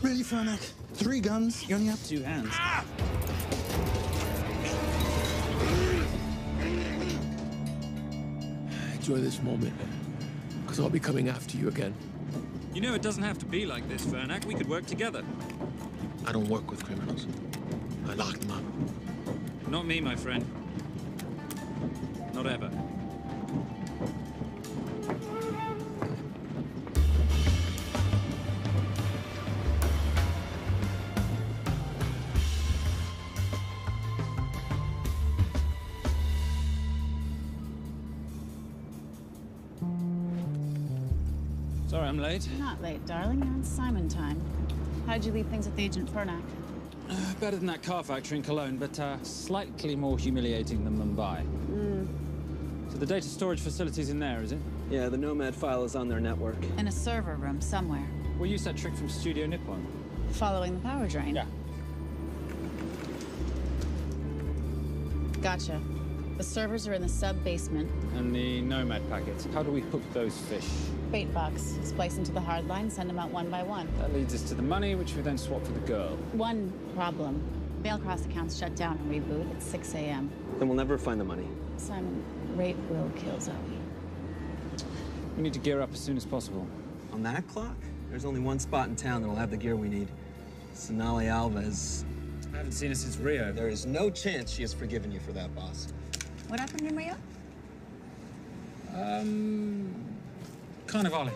T: Really, Fernac? 3 guns? You only have
N: 2 hands.
G: Enjoy this moment, because I'll be coming after you again.
H: You know, it doesn't have to be like this, Fernac. We could work together.
G: I don't work with criminals. I lock them up.
H: Not me, my friend. Not ever.
N: Sorry I'm late.
P: Not late, darling. You're on Simon time. How'd you leave things with Agent Fernac?
N: Better than that car factory in Cologne, but slightly more humiliating than Mumbai. So the data storage facility's in there, is it?
K: Yeah, the Nomad file is on their network.
P: In a server room somewhere.
N: We'll use that trick from Studio Nippon.
P: Following the power drain?
N: Yeah.
P: Gotcha. The servers are in the sub-basement.
N: And the Nomad packets. How do we hook those fish?
P: Bait box. Splice into the hard line, send them out one by one.
N: That leads us to the money, which we then swap for the girl.
P: One problem. Mailcross accounts shut down and reboot at 6 a.m.
K: Then we'll never find the money.
P: Simon, rape will kill Zoe.
N: We need to gear up as soon as possible.
K: On that clock? There's only one spot in town that'll have the gear we need. Sonali Alves.
N: I haven't seen her since Rio.
K: There is no chance she has forgiven you for that, boss.
P: What happened in Rio?
N: Carnivale.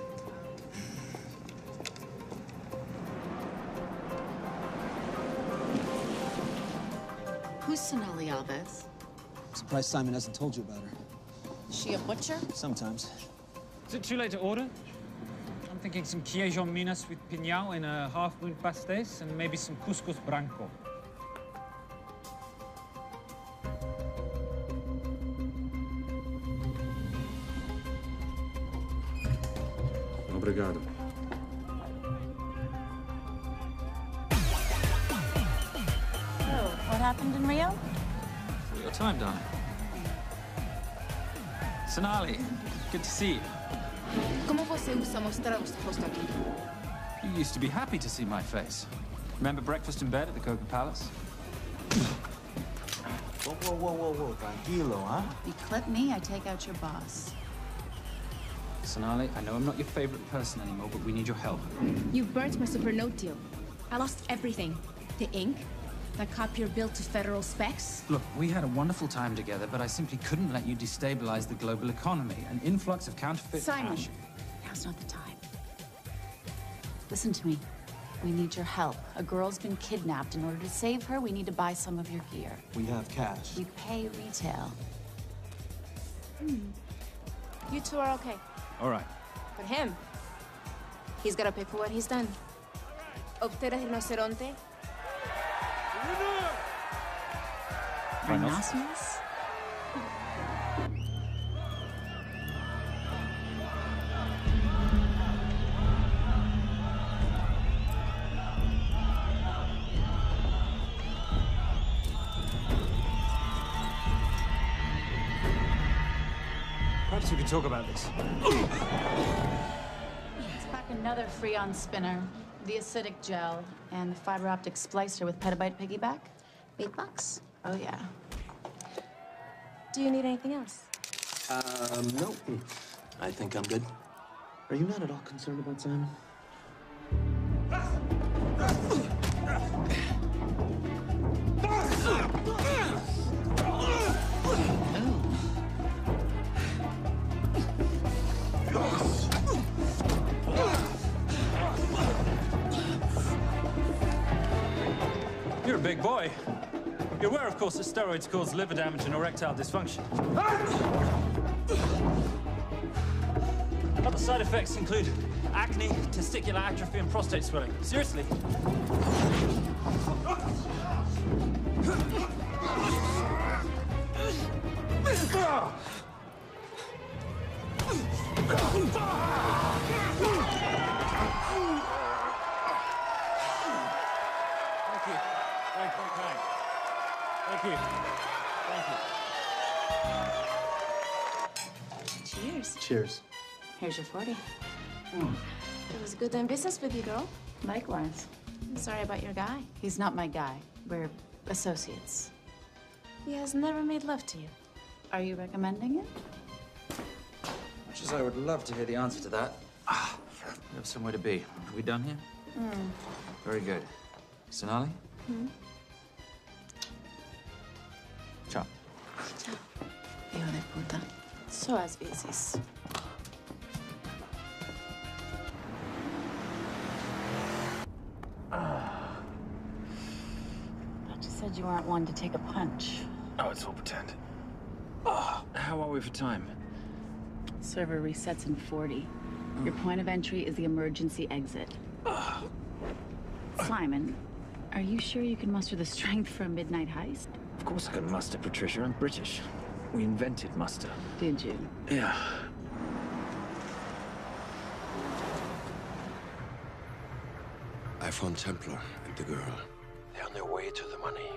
P: Who's Sonali Alves?
T: Surprised Simon hasn't told you about her.
P: Is she a butcher?
T: Sometimes.
N: Is it too late to order? I'm thinking some Queijo Minas with piñao in a half-moon pastéis and maybe some couscous branco.
H: Obrigado.
P: Oh, what happened in Rio?
N: For your time, darling. Sonali, good to see you.
R: Como você usa mostrar o rosto aqui?
N: You used to be happy to see my face. Remember breakfast in bed at the Coca Palace?
L: Whoa. Tranquilo, huh?
P: You clip me, I take out your boss.
N: Sonali, I know I'm not your favorite person anymore, but we need your help.
R: You burnt my Supernote deal. I lost everything. The ink, that copier built to federal specs.
N: Look, we had a wonderful time together, but I simply couldn't let you destabilize the global economy. An influx of counterfeit
P: Simon,
N: cash.
P: now's not the time. Listen to me. We need your help. A girl's been kidnapped. In order to save her, we need to buy some of your gear.
L: We have cash.
P: We pay retail.
R: You two are okay.
N: All right.
R: But him, he's gotta pay for what he's done. Obteras rinoceronte.
P: Rhinoceros?
N: Perhaps we could talk about this.
P: Let's pack another Freon spinner, the acidic gel, and the fiber optic splicer with petabyte piggyback. $8? Oh, yeah.
C: Do you need anything else?
K: No. I think I'm good. Are you not at all concerned about Simon?
N: You're a big boy. You're aware, of course, that steroids cause liver damage and erectile dysfunction. Other side effects include acne, testicular atrophy, and prostate swelling. Seriously. Thank you.
C: Cheers.
K: Cheers.
P: Here's your 40.
C: It was good doing business with you, girl.
P: Likewise.
C: I'm sorry about your guy.
P: He's not my guy. We're associates.
C: He has never made love to you.
P: Are you recommending it?
H: Much as I would love to hear the answer to that, we have somewhere to be. Are we done here? Very good. Sonali? Ciao.
P: Ciao. Hijo de puta. Suas veces. But you said you weren't one to take a punch.
H: Oh, it's all pretend. How are we for time?
P: Server resets in 40. Your point of entry is the emergency exit. Simon, are you sure you can muster the strength for a midnight heist?
H: Of course I can muster, Patricia. I'm British. We invented muster.
P: Did you?
H: Yeah.
D: I found Templar and the girl. They're on their way to the money.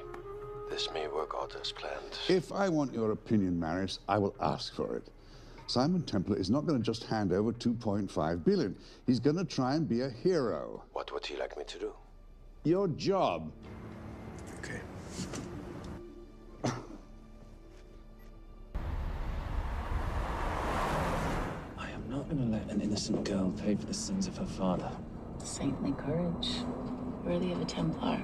D: This may work out as planned.
M: If I want your opinion, Maris, I will ask for it. Simon Templar is not going to just hand over 2.5 billion. He's going to try and be a hero.
D: What would he like me to do?
M: Your job.
D: Okay.
H: I am not going to let an innocent girl pay for the sins of her father.
P: Saintly courage. Worthy of a Templar.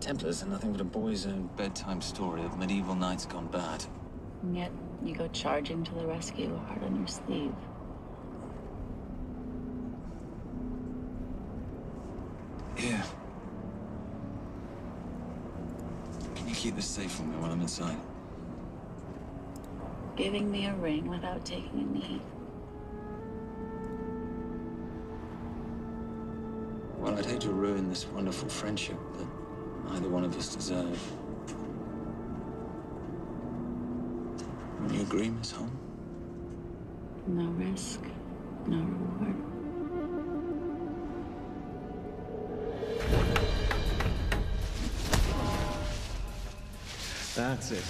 H: Templars are nothing but a boy's own bedtime story of medieval knights gone bad.
P: And yet, you go charging to the rescue, heart on your sleeve.
H: Yeah. Can you keep this safe from me while I'm inside?
P: Giving me a ring without taking a knee.
H: Well, I'd hate to ruin this wonderful friendship that neither one of us deserve. Will you agree, Miss Holm?
P: No risk, no reward.
I: That's it.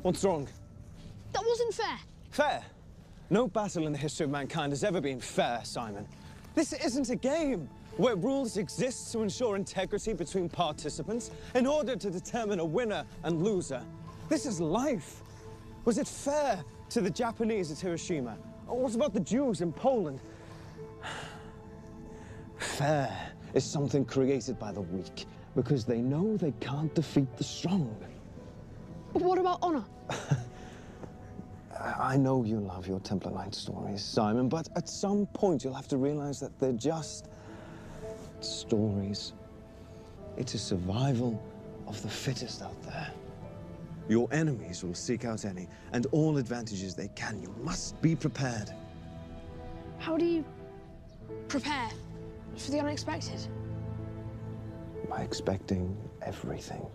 K: What's wrong?
R: That wasn't fair.
K: Fair? No battle in the history of mankind has ever been fair, Simon. This isn't a game where rules exist to ensure integrity between participants in order to determine a winner and loser. This is life. Was it fair to the Japanese at Hiroshima? Or what about the Jews in Poland? Fair is something created by the weak because they know they can't defeat the strong.
R: But what about honor?
K: I know you love your Templar Knight stories, Simon, but at some point you'll have to realize that they're just stories. It's a survival of the fittest out there. Your enemies will seek out any and all advantages they can. You must be prepared.
R: How do you prepare for the unexpected?
K: By expecting everything.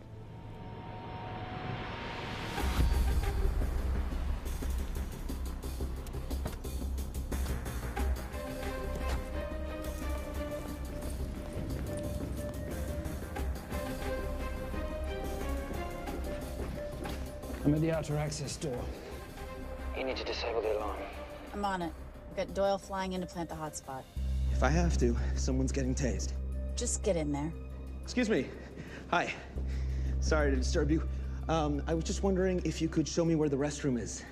E: I'm at the outer access door.
H: You need to disable the alarm.
P: I'm on it. We've got Doyle flying in to plant the hotspot.
K: If I have to, someone's getting tased.
P: Just get in there.
K: Excuse me. Hi. Sorry to disturb you. I was just wondering if you could show me where the restroom is.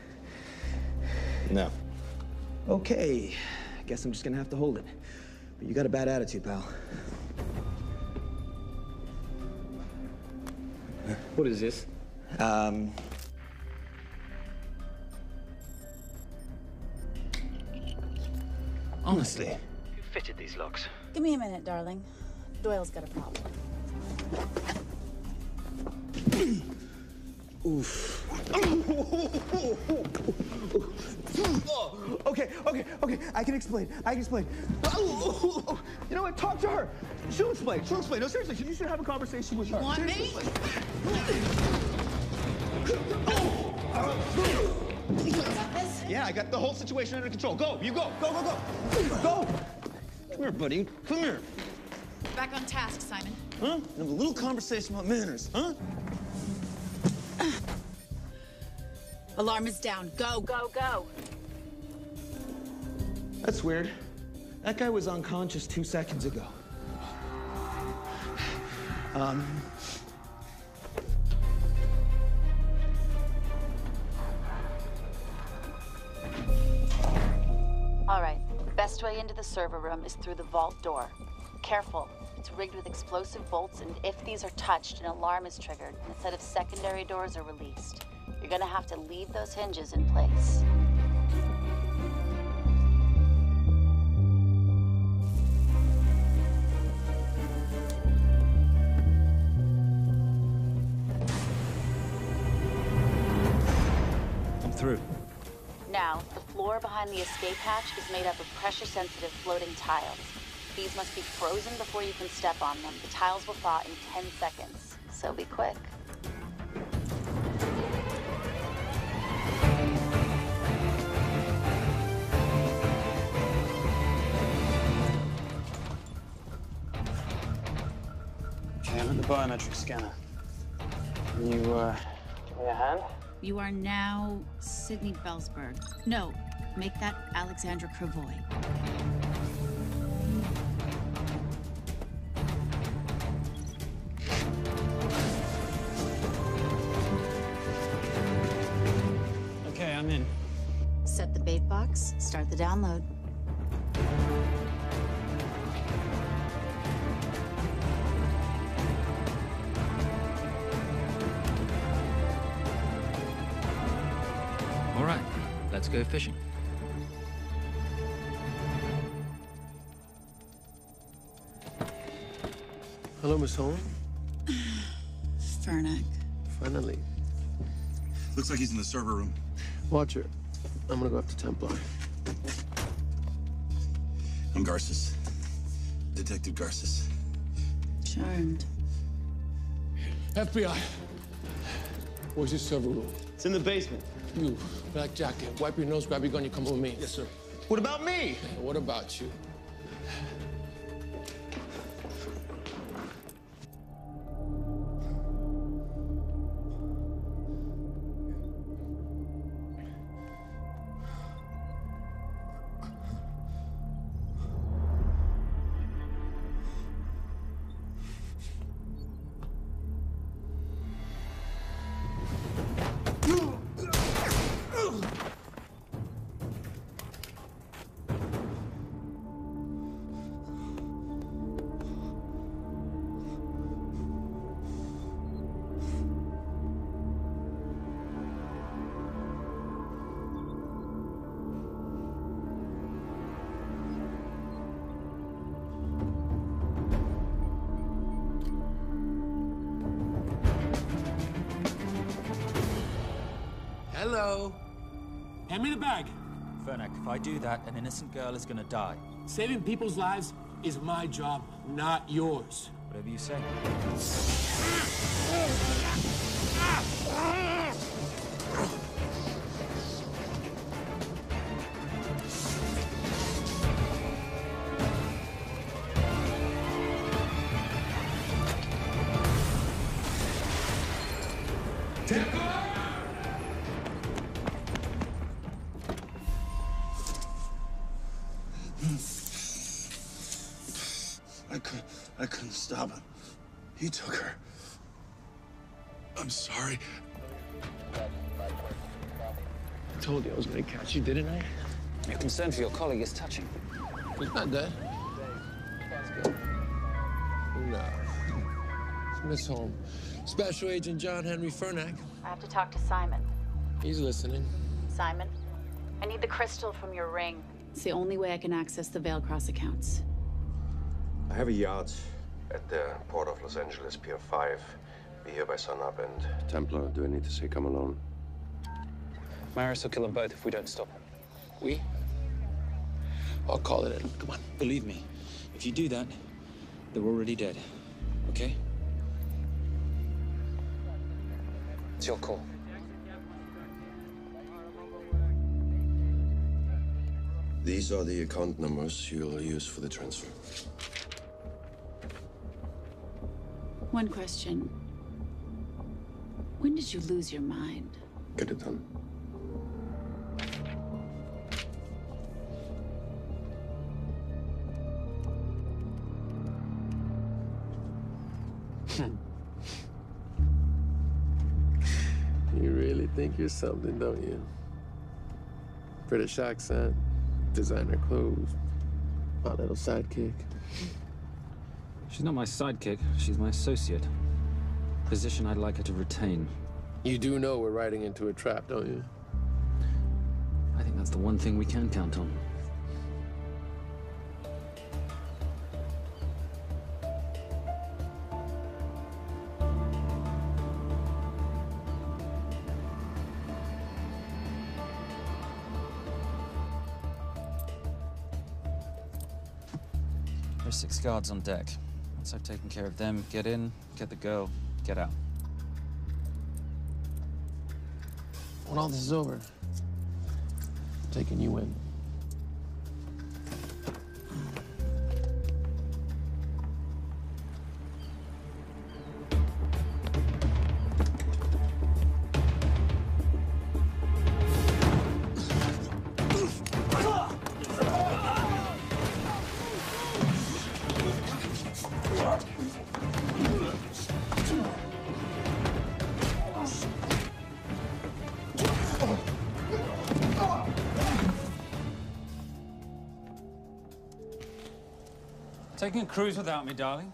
L: No.
K: Okay. I guess I'm just gonna have to hold it. But you got a bad attitude, pal.
H: What is this?
K: Honestly.
H: Who fitted these locks?
P: Give me a minute, darling. Doyle's got a problem.
K: Oof. Okay. I can explain. You know what? Talk to her. She'll explain. No, seriously, you should have a conversation with her.
P: You want me?
K: Yeah, I got the whole situation under control. Go, you go. Go. Come here, buddy. Come here.
P: Back on task, Simon.
K: Huh? Have a little conversation about manners, huh?
P: Alarm is down. Go.
K: That's weird. That guy was unconscious 2 seconds ago.
P: All right. Best way into the server room is through the vault door. Careful. It's rigged with explosive bolts, and if these are touched, an alarm is triggered, and a set of secondary doors are released. You're gonna have to leave those hinges in place.
H: I'm through.
P: Now, the floor behind the escape hatch is made up of pressure-sensitive floating tiles. These must be frozen before you can step on them. The tiles will thaw in 10 seconds, so be quick.
K: Okay, I'm at the biometric scanner. Can you, give me a hand?
P: You are now Sydney Bellsberg. No, make that Alexandra Cravoy.
K: Okay, I'm in.
P: Set the bait box, start the download.
H: All right, let's go fishing.
G: Hello, Miss Holmes.
P: Fernac.
G: Finally.
L: Looks like he's in the server room.
G: Watcher, I'm gonna go after Templar.
L: I'm Garces. Detective Garces.
P: Charmed.
O: FBI. Where's your server room?
K: It's in the basement.
O: You, black jacket, wipe your nose, grab your gun, you come with me.
K: Yes, sir. What about me?
O: Hey, what about you?
E: Hello. Hand me the bag.
H: Fernac, if I do that, an innocent girl is gonna die.
E: Saving people's lives is my job, not yours.
H: Whatever you say.
B: I couldn't stop him. He took her. I'm sorry.
O: I told you I was gonna catch you, didn't I?
N: Your concern for your colleague is touching.
O: He's not dead. No. It's Miss Holmes. Special Agent John Henry Fernack.
P: I have to talk to Simon.
O: He's listening.
P: Simon, I need the crystal from your ring. It's the only way I can access the Veilcross accounts.
D: I have a yacht at the port of Los Angeles, Pier 5. Be here by sunup, and Templar, do I need to say come alone?
N: Maris will kill them both if we don't stop him.
O: We? I'll call it in. Come on.
N: Believe me, if you do that, they're already dead. Okay? It's your call.
D: These are the account numbers you'll use for the transfer.
P: One question. When did you lose your mind?
D: Get it done.
O: You really think you're something, don't you? British accent, designer clothes, my little sidekick.
N: She's not my sidekick. She's my associate. Position I'd like her to retain.
O: You do know we're riding into a trap, don't you?
N: I think that's the one thing we can count on. There's 6 guards on deck. Once I've taken care of them, get in, get the girl, get out.
O: When all this is over, I'm taking you in.
N: Taking a cruise without me, darling?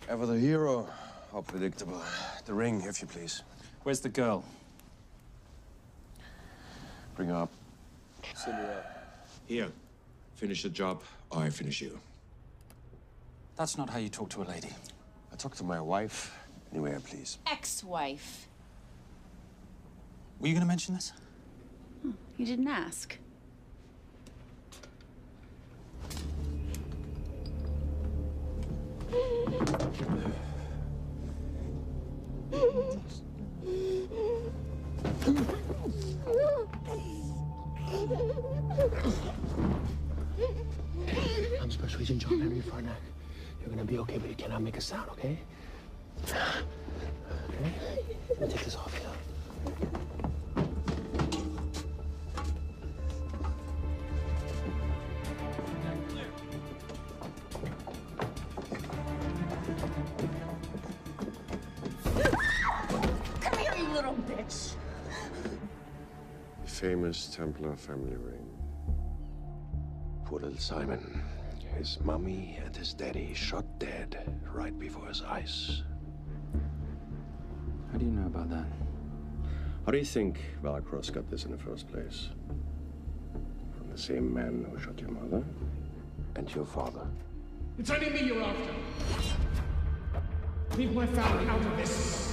D: Ever the hero? How predictable. The ring, if you please.
N: Where's the girl?
D: Bring her up.
O: Send her up.
D: Here. Finish the job, or I finish you.
N: That's not how you talk to a lady.
D: I talk to my wife anywhere, please.
P: Ex-wife.
N: Were you going to mention this?
P: You didn't ask.
O: I'm Special Agent John Henry Fernack. You're gonna be okay, but you cannot make a sound, okay? Okay? Let me take this off you.
R: Come here, you little bitch.
D: Famous Templar family ring. Poor little Simon. His mummy and his daddy shot dead right before his eyes.
N: How do you know about that?
D: How do you think Veilcross got this in the first place? From the same man who shot your mother and your father.
S: It's only me you're after. Leave my family out of this.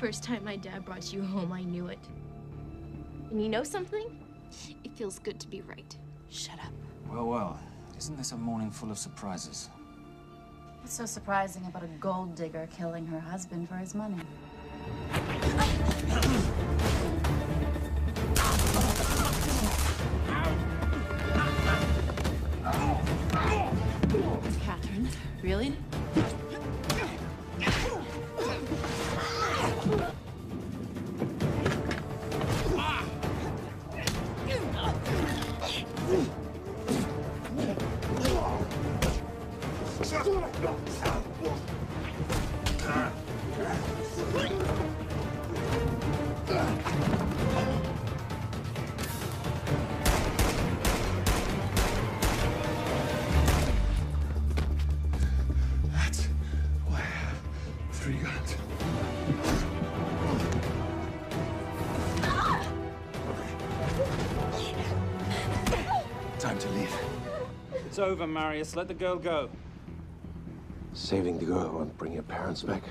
R: First time my dad brought you home, I knew it. And you know something? It feels good to be right. Shut up.
N: Well, well. Isn't this a morning full of surprises?
P: What's so surprising about a gold digger killing her husband for his money? Catherine, really?
B: That's why I have 3 guns. Time to leave.
N: It's over, Marius. Let the girl go.
D: Saving the girl won't bring your parents back.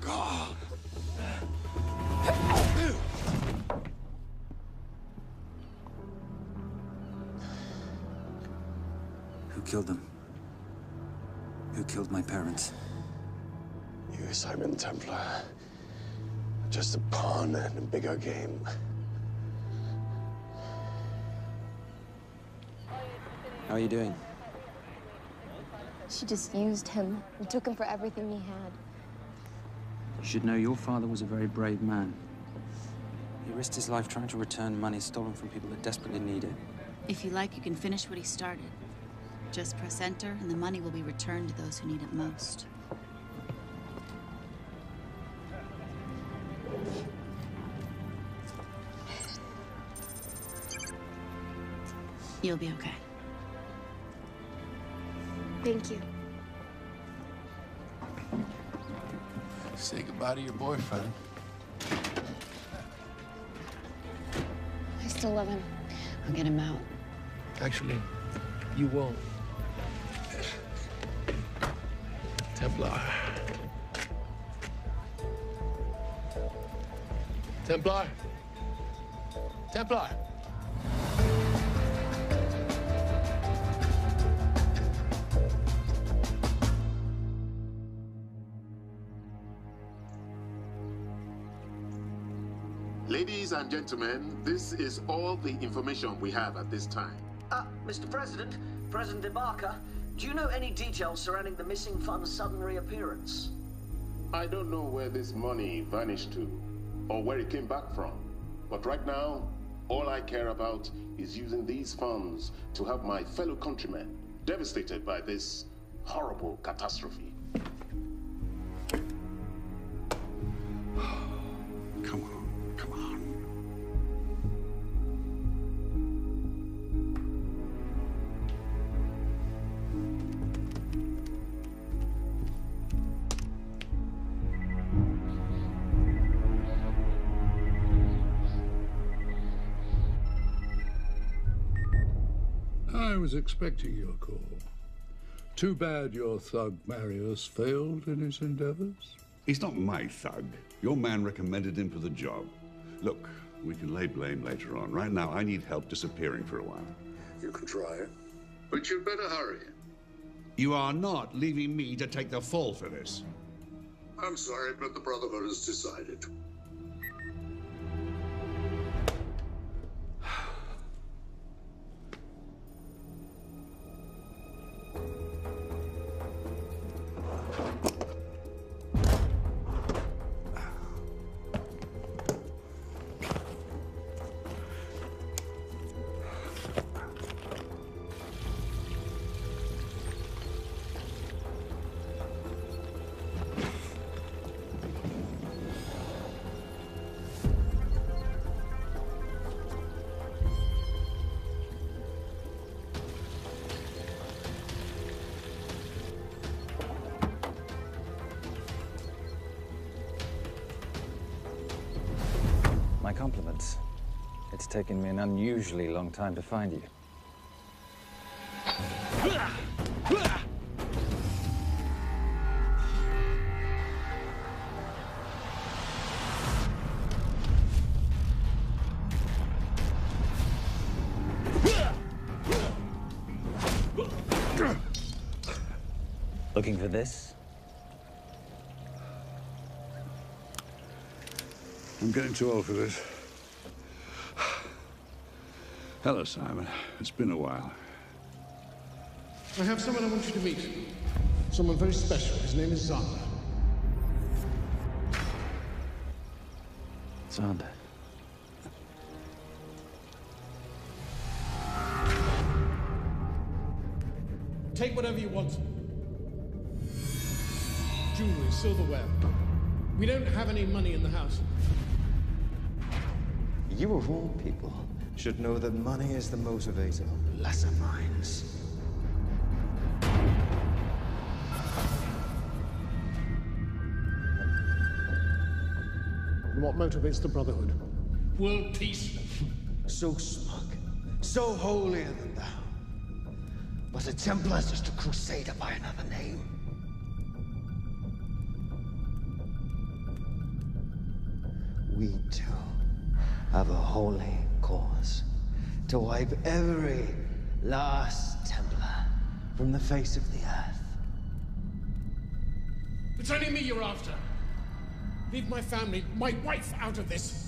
B: God.
H: Who killed them? Who killed my parents?
D: You, Simon Templar. Just a pawn in a bigger game.
H: How are you doing?
C: She just used him and took him for everything he had.
H: You should know your father was a very brave man. He risked his life trying to return money stolen from people that desperately need it.
P: If you like, you can finish what he started. Just press enter, and the money will be returned to those who need it most. You'll be okay.
C: Thank you.
O: Say goodbye to your boyfriend.
C: I still love him. I'll get him out.
G: Actually, you won't. Templar. Templar. Templar.
A: Ladies and gentlemen, this is all the information we have at this time.
J: Mr. President, President Ibaka, do you know any details surrounding the missing fund's sudden reappearance?
A: I don't know where this money vanished to, or where it came back from. But right now, all I care about is using these funds to help my fellow countrymen devastated by this horrible catastrophe.
M: Come on, come on. I was expecting your call. Too bad your thug Marius failed in his endeavors.
V: He's not my thug. Your man recommended him for the job. Look, we can lay blame later on. Right now, I need help disappearing for a while.
M: You can try it, but you'd better hurry.
V: You are not leaving me to take the fall for this.
M: I'm sorry, but the Brotherhood has decided.
H: My compliments. It's taken me an unusually long time to find you. Looking for this?
M: I'm getting too old for this. Hello, Simon. It's been a while.
S: I have someone I want you to meet. Someone very special. His name is Zander.
H: Zander.
S: Take whatever you want. Jewelry, silverware. We don't have any money in the house.
I: You of all people should know that money is the motivator of lesser minds.
S: And what motivates the Brotherhood? World peace.
B: So smug, so holier than thou. But the Templars just a crusader by another name. We too have a holy cause to wipe every last Templar from the face of the earth.
S: It's only me you're after. Leave my family, my wife, out of this.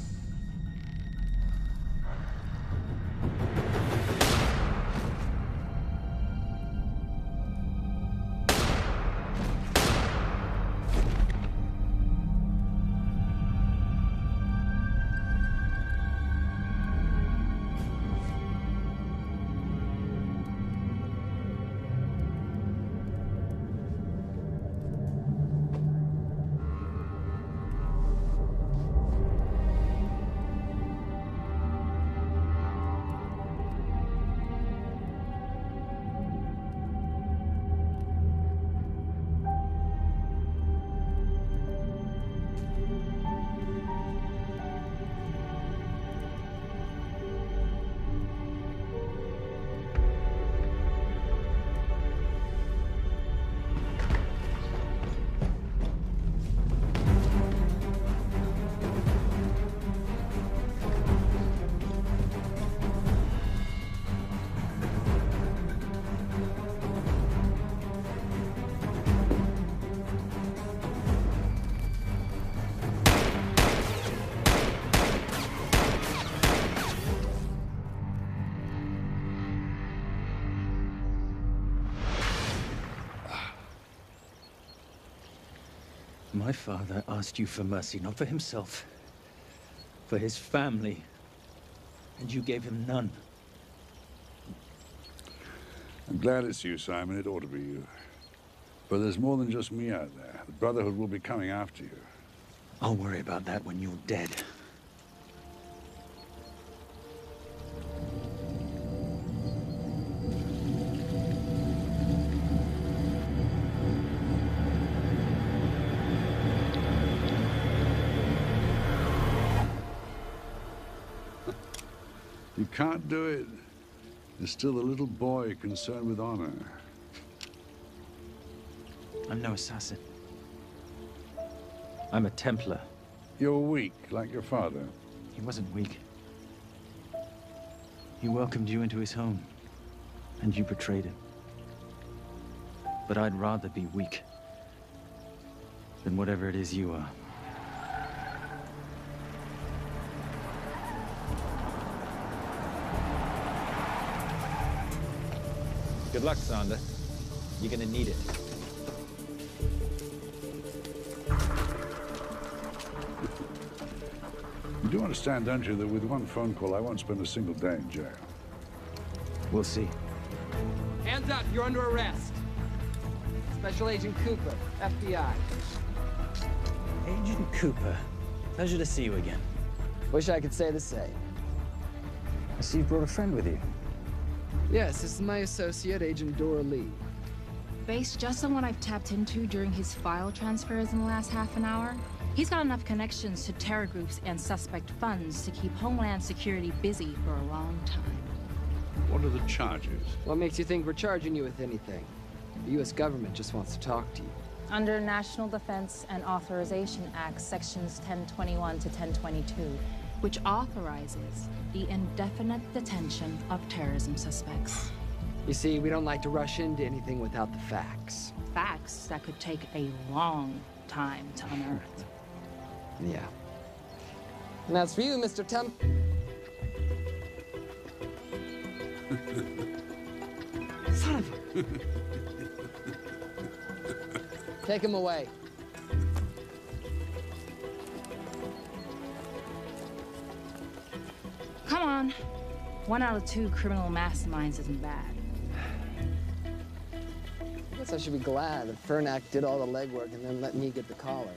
Q: My father asked you for mercy, not for himself, for his family, and you gave him none.
M: I'm glad it's you, Simon. It ought to be you. But there's more than just me out there. The Brotherhood will be coming after you.
Q: I'll worry about that when you're dead.
M: You can't do it. You're still a little boy concerned with honor.
Q: I'm no assassin. I'm a Templar.
M: You're weak, like your father.
Q: He wasn't weak. He welcomed you into his home, and you betrayed him. But I'd rather be weak than whatever it is you are.
H: Good luck, Sander. You're gonna need it.
M: You do understand, don't you, that with one phone call, I won't spend a single day in jail.
Q: We'll see.
O: Hands up, you're under arrest. Special Agent Cooper, FBI.
Q: Agent Cooper, pleasure to see you again.
O: Wish I could say the same.
Q: I see you brought a friend with you.
O: Yes, this is my associate, Agent Dora Lee.
F: Based just on what I've tapped into during his file transfers in the last half an hour, he's got enough connections to terror groups and suspect funds to keep Homeland Security busy for a long time.
M: What are the charges?
O: What makes you think we're charging you with anything? The U.S. government just wants to talk to you.
F: Under National Defense and Authorization Act, Sections 1021 to 1022, which authorizes the indefinite detention of terrorism suspects.
O: You see, we don't like to rush into anything without the facts.
F: Facts that could take a long time to unearth.
O: Yeah. And that's for you, Mr. Temp. Son of a... Take him away.
F: Come on. 1 out of 2 criminal masterminds isn't bad.
T: Guess I should be glad that Fernak did all the legwork and then let me get the collar.